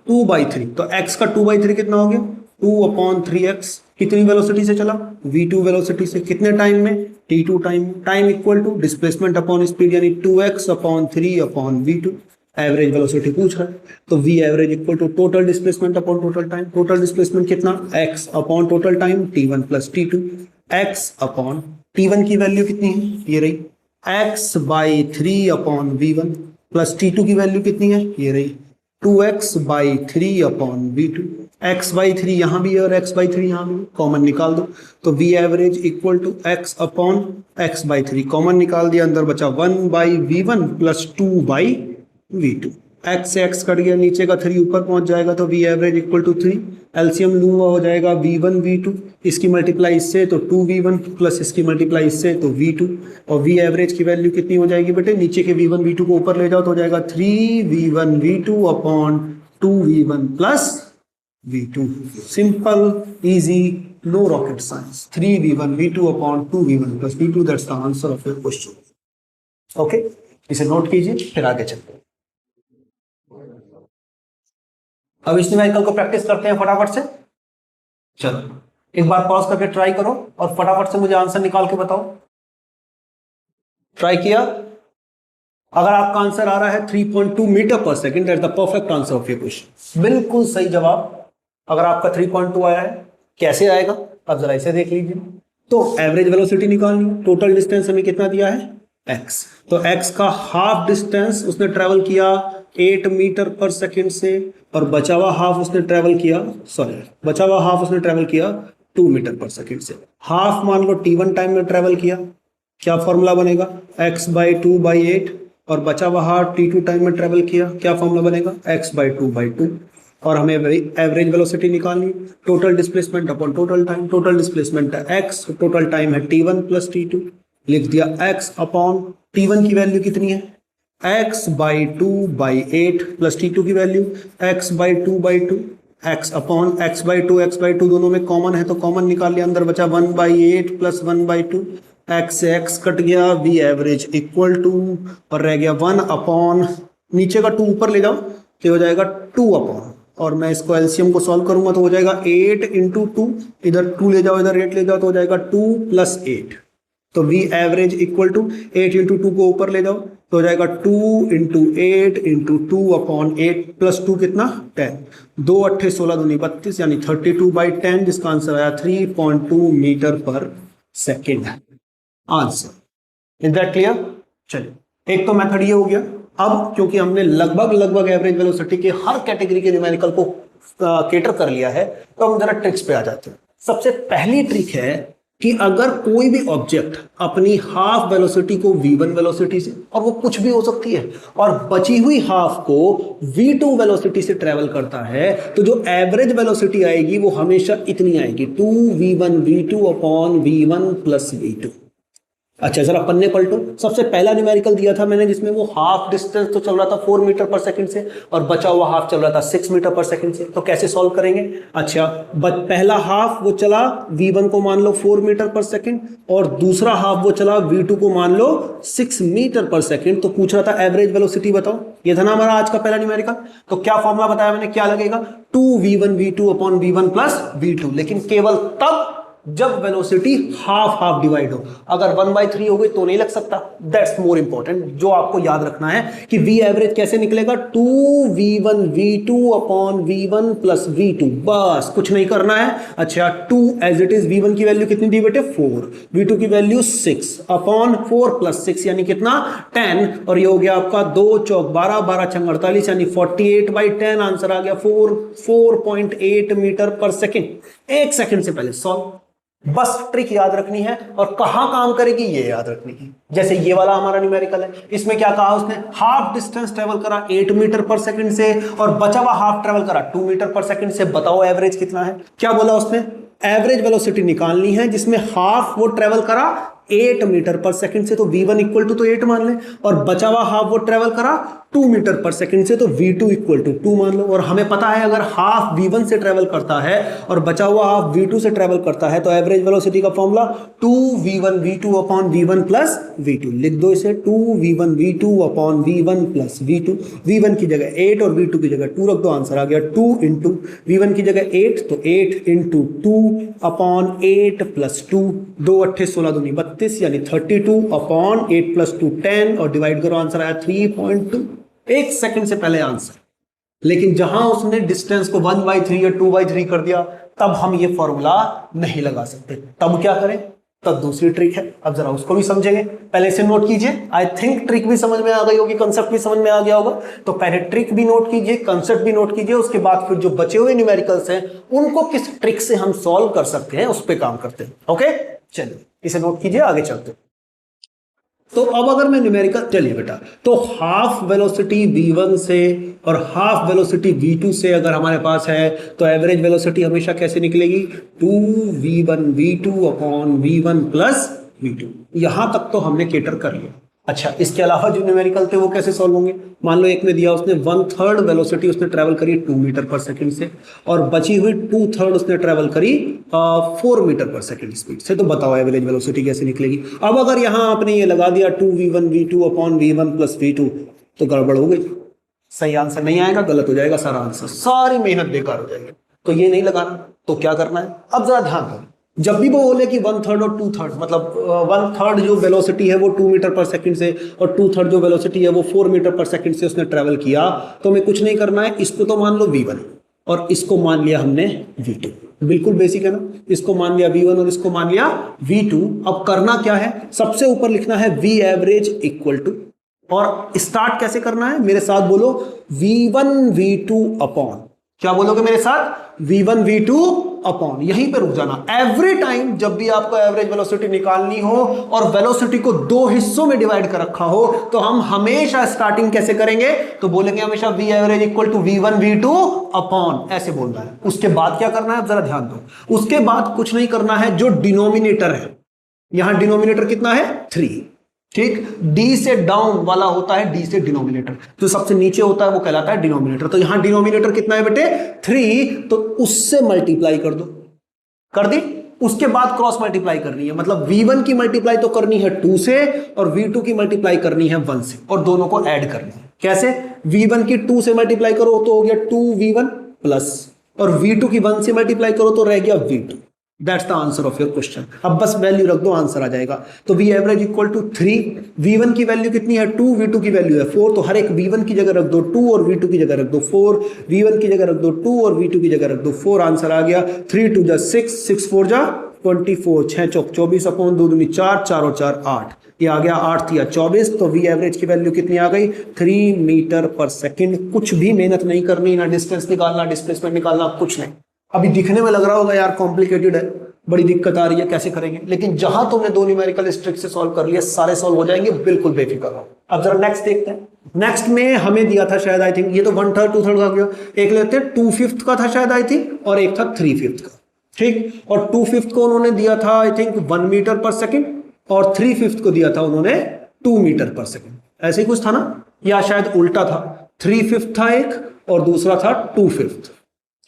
2/3, तो x का 2/3 कितना हो गया, 2/3x, कितनी वेलोसिटी से चला, v2 वेलोसिटी से, कितने टाइम में, t2 time, time equal to displacement upon speed यानी 2x/3/v2, एवरेज वेलोसिटी पूछ रहा है, तो v average equal to total displacement upon total time, total displacement कितना, x upon total time t1 plus t2, x upon t1 की वैल्यू कितनी है, ये रही, x/3 upon v1 plus t2 की वैल्यू कितनी है, ये रही 2x/3 अपॉन v2, x/3 यहां भी है और x/3 यहां भी, कॉमन निकाल दो, तो v average equal to x upon x/3, common निकाल दिया, अंदर बचा 1/v1 प्लस 2/v2, x से x कट गया, नीचे का 3 ऊपर पहुंच जाएगा, तो v average equal to 3, LCM लूंगा हो जाएगा v1 v2, इसकी मल्टीप्लाई इससे तो 2v1 प्लस इसकी मल्टीप्लाई इससे तो v2, और v एवरेज की वैल्यू कितनी हो जाएगी बेटे, नीचे के v1 v2 को ऊपर ले जाओ तो हो जाएगा 3v1 v2 upon 2v1 plus v2। Simple, easy, no rocket science, 3v1 v2 upon 2v1 plus v2, that's the answer of your question. Okay, इसे नोट कीजिए, फिर आगे चलते हैं। अब इस न्यूमेरिकल को प्रैक्टिस करते हैं फटाफट से। चलो एक बार पॉज करके ट्राई करो और फटाफट से मुझे आंसर निकाल के बताओ। ट्राई किया, अगर आपका आंसर आ रहा है 3.2 मीटर पर second, that's the perfect answer of your question, बिल्कुल सही जवाब। अगर आपका 3.2 आया है, कैसे आएगा, अब जरा इसे देख लीजिए। तो एवरेज वेलोसिटी निकालनी, टोटल डिस्टेंस हमें कितना दिया है, x, तो x का हाफ डिस्टेंस उसने ट्रेवल किया 8 मीटर पर सेकेंड से, और बचा हुआ हाफ उसने ट्रेवल किया, बचा हुआ हाफ उसने ट्रेवल किया 2 मीटर पर सेकेंड से। हाफ मान लो t1 टाइम में ट्रेवल किया, क्या फॉर्मूला बनेगा, x/2/8, और बचा हुआ हाफ t2 टाइम में ट्रेवल किया, क्या फॉर्मूला बनेगा, x/2/2, और हमें एवरेज वेलोसिटी निकालनी, total displacement upon total time, total displacement है x, टोटल टाइम है t1 प्लस t2, लिख दिया x अपॉन t1 की वैल्यू कितनी है, x/2/8 प्लस t2 की value x/2/2, x upon x/2 दोनों में कॉमन है तो कॉमन निकाल लिया, अंदर बचा 1/8 प्लस 1/2, x से x कट गया, v एवरेज इक्वल टू, और रह गया 1 अपॉन, नीचे का 2 ऊपर ले जाओ तो हो जाएगा 2 अपॉन, और मैं इसको एलसीएम को सॉल्व करूंगा तो हो जाएगा 8 इंटू 2, इधर 2 ले जाओ इधर 8 ले जाओ तो हो जाएगा 2 प्लस 8, तो v average equal to 8 into 2 को ऊपर ले जाओ तो हो जाएगा 2 इंटू 8 इंटू 2 अपॉन 8 प्लस 2 कितना 10, 2 8 16 दूनी 32 यानी 32/10, जिसका आंसर आया 3.2 मीटर पर second answer. Is that clear? चलिए एक तो मेथड ये हो गया। अब क्योंकि हमने लगभग एवरेज वेलोसिटी के हर कैटेगरी के न्यूमेरिकल को केटर कर लिया है, तो हम जरा ट्रिक्स पे आ जाते हैं। सबसे पहली ट्रिक है कि अगर कोई भी ऑब्जेक्ट अपनी हाफ वेलोसिटी को v1 वेलोसिटी से, और वो कुछ भी हो सकती है, और बची हुई हाफ को v2 वेलोसिटी से ट्रेवल करता है, तो जो एवरेज वेलोसिटी आएगी वो हमेशा इतनी आएगी, 2v1 v2 upon v1 plus v2। अच्छा जरा पन्ने पलटो। सबसे पहला न्यूमेरिकल दिया था मैंने जिसमें वो हाफ डिस्टेंस तो चल रहा था 4 मीटर पर सेकंड से और बचा हुआ हाफ चल रहा था 6 मीटर पर सेकंड से। तो कैसे सॉल्व करेंगे? अच्छा पहला हाफ वो चला v1 को मान लो 4 मीटर पर सेकंड और दूसरा हाफ वो चला v2 को मान लो 6 मीटर पर सेकंड। तो पूछ रहा था एवरेज वेलोसिटी बताओ। ये था ना हमारा आज का पहला न्यूमेरिकल। तो क्या फॉर्मूला बताया मैंने, क्या लगेगा 2v1v2 upon v1 plus v2, लेकिन केवल तब जब वेलोसिटी हाफ हाफ डिवाइड हो। अगर 1/3 हो गई तो नहीं लग सकता। That's more important. जो आपको याद रखना है कि v एवरेज कैसे निकलेगा 2v1v2 upon v1 plus v2, बस कुछ नहीं करना है। अच्छा 2 एज इट इज, v1 की वैल्यू कितनी दी बेटे 4, v2 की वैल्यू 6 अपॉन 4 प्लस 6 यानी कितना 10, और ये हो गया आपका 2 चौक 12, 12 छंग 48 यानी 48/10। आंसर आ गया 4.8 मीटर पर सेकेंड। एक सेकंड से पहले सॉल्व। बस ट्रिक याद रखनी है और कहां काम करेगी ये याद रखनी है। जैसे ये वाला हमारा न्यूमेरिकल है, इसमें क्या कहा उसने, हाफ डिस्टेंस ट्रेवल करा 8 मीटर पर सेकंड से और बचा हुआ हाफ ट्रेवल करा 2 मीटर पर सेकंड से। बताओ एवरेज कितना है? क्या बोला उसने, एवरेज वेलोसिटी निकालनी है जिसमें हाफ वो ट्रेवल करा 8 मीटर पर सेकंड से, तो v1 इक्वल टू तो 8 मान ले, और बचा हुआ हाफ वो ट्रेवल करा 2 मीटर पर सेकंड से, तो v2 इक्वल टू 2 मान लो। और हमें पता है अगर हाफ v1 से ट्रेवल करता है और बचा हुआ हाफ v2 से ट्रेवल करता है तो एवरेज वेलोसिटी का formula 2v1v2 upon v1 plus v2। लिख दो इसे 2v1v2 upon v1 plus v2। v1 की जगह 8 और v2 की जगह 2 रख दो, आंसर आ गया 2 इंटू v1 की जगह 8 तो 8 इंटू 2 अपॉन 8 प्लस 2, 2 8 16 दूनी 32 यानी 32 अपॉन 8 प्लस 2 10 और डिवाइड करो, आंसर आया 3.2। एक सेकंड से पहले आंसर। लेकिन जहां उसने डिस्टेंस को 1/3 या 2/3 कर दिया तब हम ये फॉर्मूला नहीं लगा सकते। तब क्या करें? तब दूसरी ट्रिक है। अब जरा उसको भी समझेंगे। पहले से नोट कीजिए। आई थिंक ट्रिक भी समझ में आ गई होगी, कंसेप्ट भी समझ में आ गया होगा। तो पहले ट्रिक भी नोट कीजिए, कंसेप्ट भी नोट कीजिए, उसके बाद फिर जो बचे हुए न्यूमेरिकल्स हैं उनको किस ट्रिक से हम सॉल्व कर सकते हैं उस पर काम करते हैं। ओके चलिए इसे नोट कीजिए, आगे चलते हैं। तो अब अगर मैं न्यूमेरिकल, चलिए बेटा, तो हाफ वेलोसिटी v1 से और हाफ वेलोसिटी v2 से अगर हमारे पास है तो एवरेज वेलोसिटी हमेशा कैसे निकलेगी 2v1v2 upon v1 plus v2। यहां तक तो हमने केटर कर लिया। अच्छा इसके अलावा जो न्यूमेरिकल थे वो कैसे सॉल्व होंगे? मान लो एक में दिया उसने 1/3 वेलोसिटी उसने ट्रेवल करी 2 मीटर पर सेकंड से और बची हुई 2/3 उसने ट्रेवल करी 4 मीटर पर सेकंड स्पीड से। तो बताओ एवरेज वेलोसिटी कैसे निकलेगी? अब अगर यहां आपने ये लगा दिया 2v1v2 upon v1 plus v2 तो गड़बड़ हो गई। सही आंसर नहीं आएगा, गलत हो जाएगा सारा आंसर, सारी मेहनत बेकार हो जाएगी। तो ये नहीं लगाना। तो क्या करना है? अब जरा ध्यान दो, जब भी वो बोले कि 1/3 और 2/3 मतलब 1/3 जो वेलोसिटी है वो 2 मीटर पर सेकंड से और 2/3 जो वेलोसिटी है वो 4 मीटर पर सेकंड से उसने ट्रेवल किया, तो हमें कुछ नहीं करना है। इसको तो मान लो v1 और इसको मान लिया हमने v2। बिल्कुल बेसिक है ना। इसको मान लिया v1 और इसको मान लिया v2। अब करना क्या है, सबसे ऊपर लिखना है v एवरेज इक्वल टू, और स्टार्ट कैसे करना है मेरे साथ बोलो, v1 v2 अपॉन, क्या बोलोगे मेरे साथ, v1 v2 अपॉन, यहीं पे रुक जाना। एवरी टाइम जब भी आपको एवरेज वेलोसिटी निकालनी हो और वेलोसिटी को 2 हिस्सों में डिवाइड कर रखा हो तो हम हमेशा स्टार्टिंग कैसे करेंगे, तो बोलेंगे हमेशा v average equal to v1 v2 upon, ऐसे बोलना है। उसके बाद क्या करना है, जरा ध्यान दो। उसके बाद कुछ नहीं करना है, जो डिनोमिनेटर है, यहां डिनोमिनेटर कितना है 3, ठीक। डी से डाउन वाला होता है डी से डिनोमिनेटर, जो सबसे नीचे होता है वो कहलाता है डिनोमिनेटर। तो यहां डिनोमिनेटर कितना है बेटे 3, तो उससे मल्टीप्लाई कर दो, कर दी। उसके बाद क्रॉस मल्टीप्लाई करनी है, मतलब v1 की मल्टीप्लाई तो करनी है 2 से और v2 की मल्टीप्लाई करनी है 1 से, और दोनों को ऐड करनी है। कैसे? v1 की 2 से मल्टीप्लाई करो तो हो गया 2v1 प्लस, और v2 की 1 से मल्टीप्लाई करो तो रह गया v2। That's the answer of your question. अब बस वैल्यू रख दो, आंसर आ जाएगा। तो v average equal to 3, v1 की वैल्यू कितनी है 2, v2 की वैल्यू है 4, तो हर एक v1 की जगह रख दो 2 और v2 की जगह रख दो 4, v1 की जगह रख दो 2 और v2 की जगह रख दो 4। आंसर आ गया 3 2 जा 6, 6 4 जा 24, 6 चौक 24 अपॉन 2 दूनी 4, 4 और 4 8, ये आ गया 8 या 24। तो v एवरेज की वैल्यू कितनी आ गई 3 मीटर पर सेकंड। कुछ भी मेहनत नहीं करनी, ना डिस्टेंस निकालना, डिस्प्लेसमेंट निकालना, कुछ नहीं। अभी दिखने में लग रहा होगा यार कॉम्प्लिकेटेड है, बड़ी दिक्कत आ रही है, कैसे करेंगे, लेकिन जहां तुमने 2 न्यूमेरिकल इस ट्रिक से सॉल्व कर लिया, सारे सॉल्व हो जाएंगे, बिल्कुल बेफिक्र रहो। अब जरा नेक्स्ट देखते हैं। नेक्स्ट में हमें दिया था शायद, आई थिंक ये तो 1/3 2/3 का गया, एक लेते हैं 2/5 का था शायद आई थिंक, और एक था 3/5 का, ठीक। और 2/5 को उन्होंने दिया था आई थिंक 1 मीटर पर सेकंड, और 3/5 को दिया था उन्होंने 2 मीटर पर सेकेंड, ऐसे ही कुछ था ना, या शायद उल्टा था, 3/5 था एक और दूसरा था 2/5।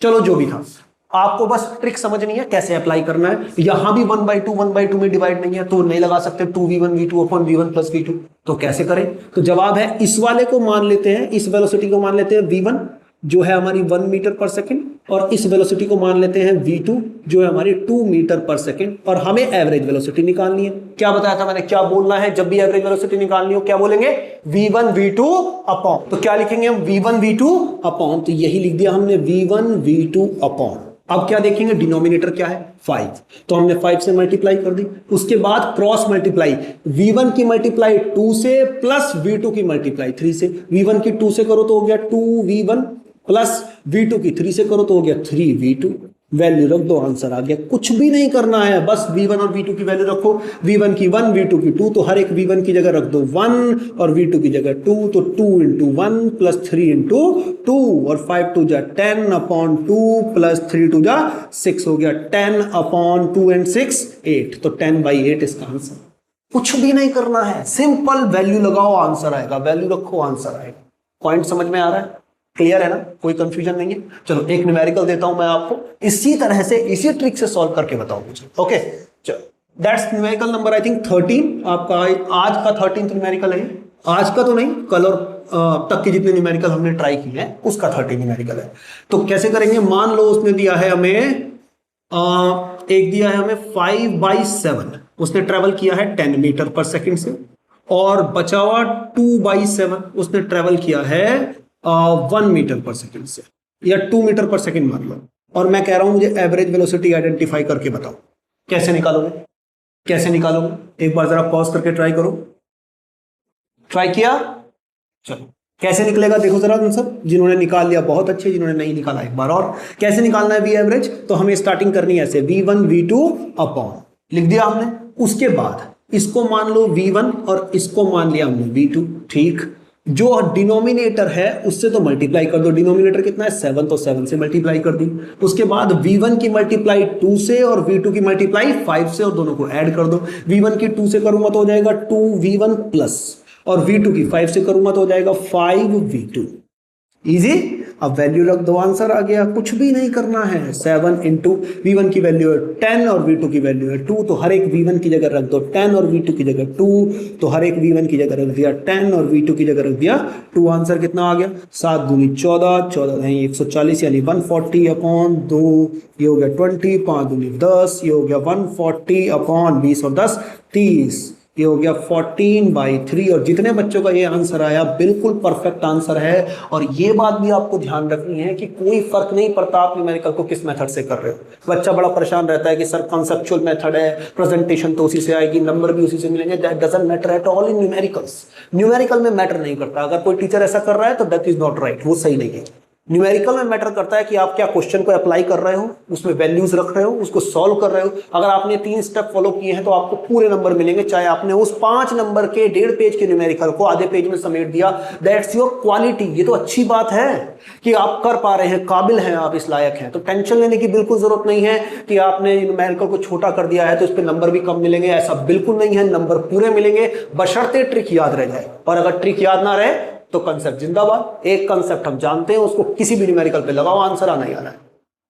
चलो जो भी था, आपको बस ट्रिक समझनी है कैसे अप्लाई करना है। यहां भी 1/2 में डिवाइड नहीं है तो नहीं लगा सकते 2v1 v2 upon v1 plus v2, तो कैसे करें? तो जवाब है इस वाले को मान लेते हैं, इस वेलोसिटी को मान लेते हैं v1 जो है हमारी 1 मीटर पर सेकेंड, और इस वेलोसिटी को मान लेते हैं v2 जो है हमारी 2 मीटर पर सेकेंड, और हमें एवरेज वेलोसिटी निकालनी है। क्या बताया था मैंने, क्या बोलना है जब भी एवरेज वेलोसिटी निकालनी हो, क्या बोलेंगे? v1 v2 अपॉन, तो क्या लिखेंगे हम? v1 v2 अपॉन, तो यही लिख दिया हमने v1 v2 अपॉन। अब क्या देखेंगे, डिनोमिनेटर क्या है 5, तो हमने 5 से मल्टीप्लाई कर दी, उसके बाद क्रॉस मल्टीप्लाई, v1 की मल्टीप्लाई 2 से प्लस v2 की मल्टीप्लाई 3 से, v1 की 2 से करो तो हो गया 2v1 प्लस v2 की 3 से करो तो हो गया 3v2, वैल्यू रख दो, आंसर आ गया। कुछ भी नहीं करना है, बस v1 और v2 की वैल्यू रखो, v1 की 1 v2 की 2, तो हर एक v1 की जगह रख दो 1 और v2 की जगह 2, तो 2 इंटू 1 प्लस 3 इंटू 2, और 5 2 जा 10 अपॉन 2 प्लस 3 2 जा 6, हो गया 10 अपॉन 2 एंड 6 8, तो 10/8 इसका आंसर। कुछ भी नहीं करना है, सिंपल वैल्यू लगाओ आंसर आएगा, वैल्यू रखो आंसर आएगा। पॉइंट समझ में आ रहा है? क्लियर है ना, कोई कंफ्यूजन नहीं है? चलो एक न्यूमेरिकल देता हूं मैं आपको, इसी तरह से इसी ट्रिक से सॉल्व करके बताओ मुझे। ओके चलो, that's numerical number I think 13 आपका, आज का 13th न्यूमेरिकल है। आज का तो नहीं, कल और अब तक के जितने न्यूमेरिकल हमने ट्राई किए हैं उसका 13 न्यूमेरिकल है। तो कैसे करेंगे, मान लो उसने दिया है हमें एक दिया है हमें 5/7, उसने ट्रेवल किया है 10 मीटर पर सेकेंड से, और बचा हुआ 2/7 उसने ट्रेवल किया है 1 मीटर पर सेकेंड से, या 2 मीटर पर सेकेंड मान लो, और मैं कह रहा हूं मुझे एवरेज वेलोसिटी आइडेंटिफाई करके बताओ। कैसे निकालोगे, कैसे निकालोगे? एक बार जरा पॉज करके ट्राई करो। ट्राई किया? चलो कैसे निकलेगा देखो जरा तुम सब, जिन्होंने निकाल लिया बहुत अच्छे, जिन्होंने नहीं निकाला एक बार और। कैसे निकालना है वी एवरेज, तो हमें स्टार्टिंग करनी है ऐसे, v1 v2 अपॉन, लिख दिया हमने, उसके बाद इसको मान लो v1 और इसको मान लिया हमने v2, ठीक। जो डिनोमिनेटर है उससे तो मल्टीप्लाई कर दो, डिनोमिनेटर कितना है 7, तो 7 से मल्टीप्लाई कर दी। उसके बाद v1 की मल्टीप्लाई 2 से और v2 की मल्टीप्लाई 5 से, और दोनों को ऐड कर दो। v1 की 2 से करूंगा तो हो जाएगा 2v1 प्लस, और v2 की 5 से करूंगा तो हो जाएगा 5v2। इजी, अब वैल्यू रख दो, आंसर आ गया। कुछ भी नहीं करना है, 7 इंटू v1 की वैल्यू है 10 और v2 की वैल्यू है 2, तो हर एक v1 की जगह रख दो 10 और v2 की जगह 2, तो हर एक v1 की जगह रख दिया 10 और v2 की जगह रख दिया 2। आंसर कितना आ गया, 7 दूनी 14, 14 नहीं 140 यानी 140 अपॉन 2, ये हो गया 20, 5 दूनी 10, ये हो गया 140 अपॉन 20 और 10 30, ये हो गया 14/3। और जितने बच्चों का ये आंसर आया बिल्कुल परफेक्ट आंसर है। और ये बात भी आपको ध्यान रखनी है कि कोई फर्क नहीं पड़ता आप न्यूमेरिकल को किस मेथड से कर रहे हो। बच्चा बड़ा परेशान रहता है कि सर कॉन्सेप्चुअल मेथड है, प्रेजेंटेशन तो उसी से आएगी, नंबर भी उसी से मिलेंगे। That doesn't matter at all in numericals. Numerical में मैटर नहीं करता, अगर कोई टीचर ऐसा कर रहा है तो दैट इज नॉट राइट, वो सही नहीं है। न्यूमेरिकल में मैटर करता है कि आप क्या क्वेश्चन को अप्लाई कर रहे हो, उसमें वैल्यूज रख रहे हो, उसको सॉल्व कर रहे हो। अगर आपने 3 स्टेप फॉलो किए हैं तो आपको पूरे नंबर मिलेंगे, चाहे आपने उस 5 नंबर के 1.5 पेज के न्यूमेरिकल को आधे पेज में समेट दिया। That's your quality. ये तो अच्छी बात है कि आप कर पा रहे हैं, काबिल हैं आप, इस लायक हैं। तो टेंशन लेने की बिल्कुल जरूरत नहीं है कि आपने न्यूमेरिकल को छोटा कर दिया है तो इस पर नंबर भी कम मिलेंगे, ऐसा बिल्कुल नहीं है। नंबर पूरे मिलेंगे बशर्ते ट्रिक याद रह जाए, और अगर ट्रिक याद ना रहे तो कंसेप्ट जिंदाबाद। एक कंसेप्ट हम जानते हैं, उसको किसी भी न्यूमेरिकल पे लगाओ, आंसर आना ही आना है।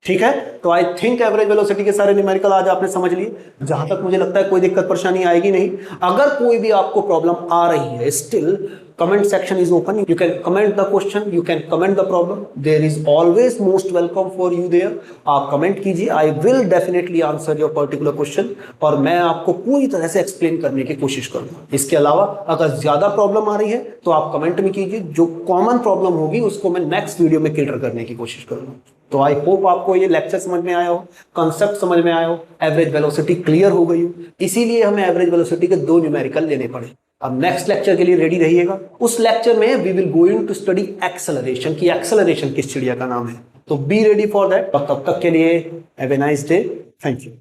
ठीक है, तो आई थिंक एवरेज वेलोसिटी के सारे न्यूमेरिकल आज आपने समझ लिए। जहां तक मुझे लगता है कोई दिक्कत परेशानी आएगी नहीं। अगर कोई भी आपको प्रॉब्लम आ रही है, still comment section is open, you can comment the question, you can comment the problem, there is always most welcome for you there। आप कमेंट कीजिए, I will definitely answer your particular question, और मैं आपको पूरी तरह से एक्सप्लेन करने की कोशिश करूंगा। इसके अलावा अगर ज्यादा प्रॉब्लम आ रही है तो आप कमेंट में कीजिए, जो कॉमन प्रॉब्लम होगी उसको मैं नेक्स्ट वीडियो में क्लियर करने की कोशिश करूंगा। तो आई होप आपको ये लेक्चर समझ में आया हो, कंसेप्ट समझ में आया हो, एवरेज वेलोसिटी क्लियर हो गई हो। इसीलिए हमें एवरेज वेलोसिटी के 2 न्यूमेरिकल लेने पड़े। अब नेक्स्ट लेक्चर के लिए रेडी रहिएगा। उस लेक्चर में we will going to study acceleration, की एक्सेलरेशन किस चिड़िया का नाम है। तो बी रेडी फॉर दैट। तब तक के लिए have a nice day, thank you.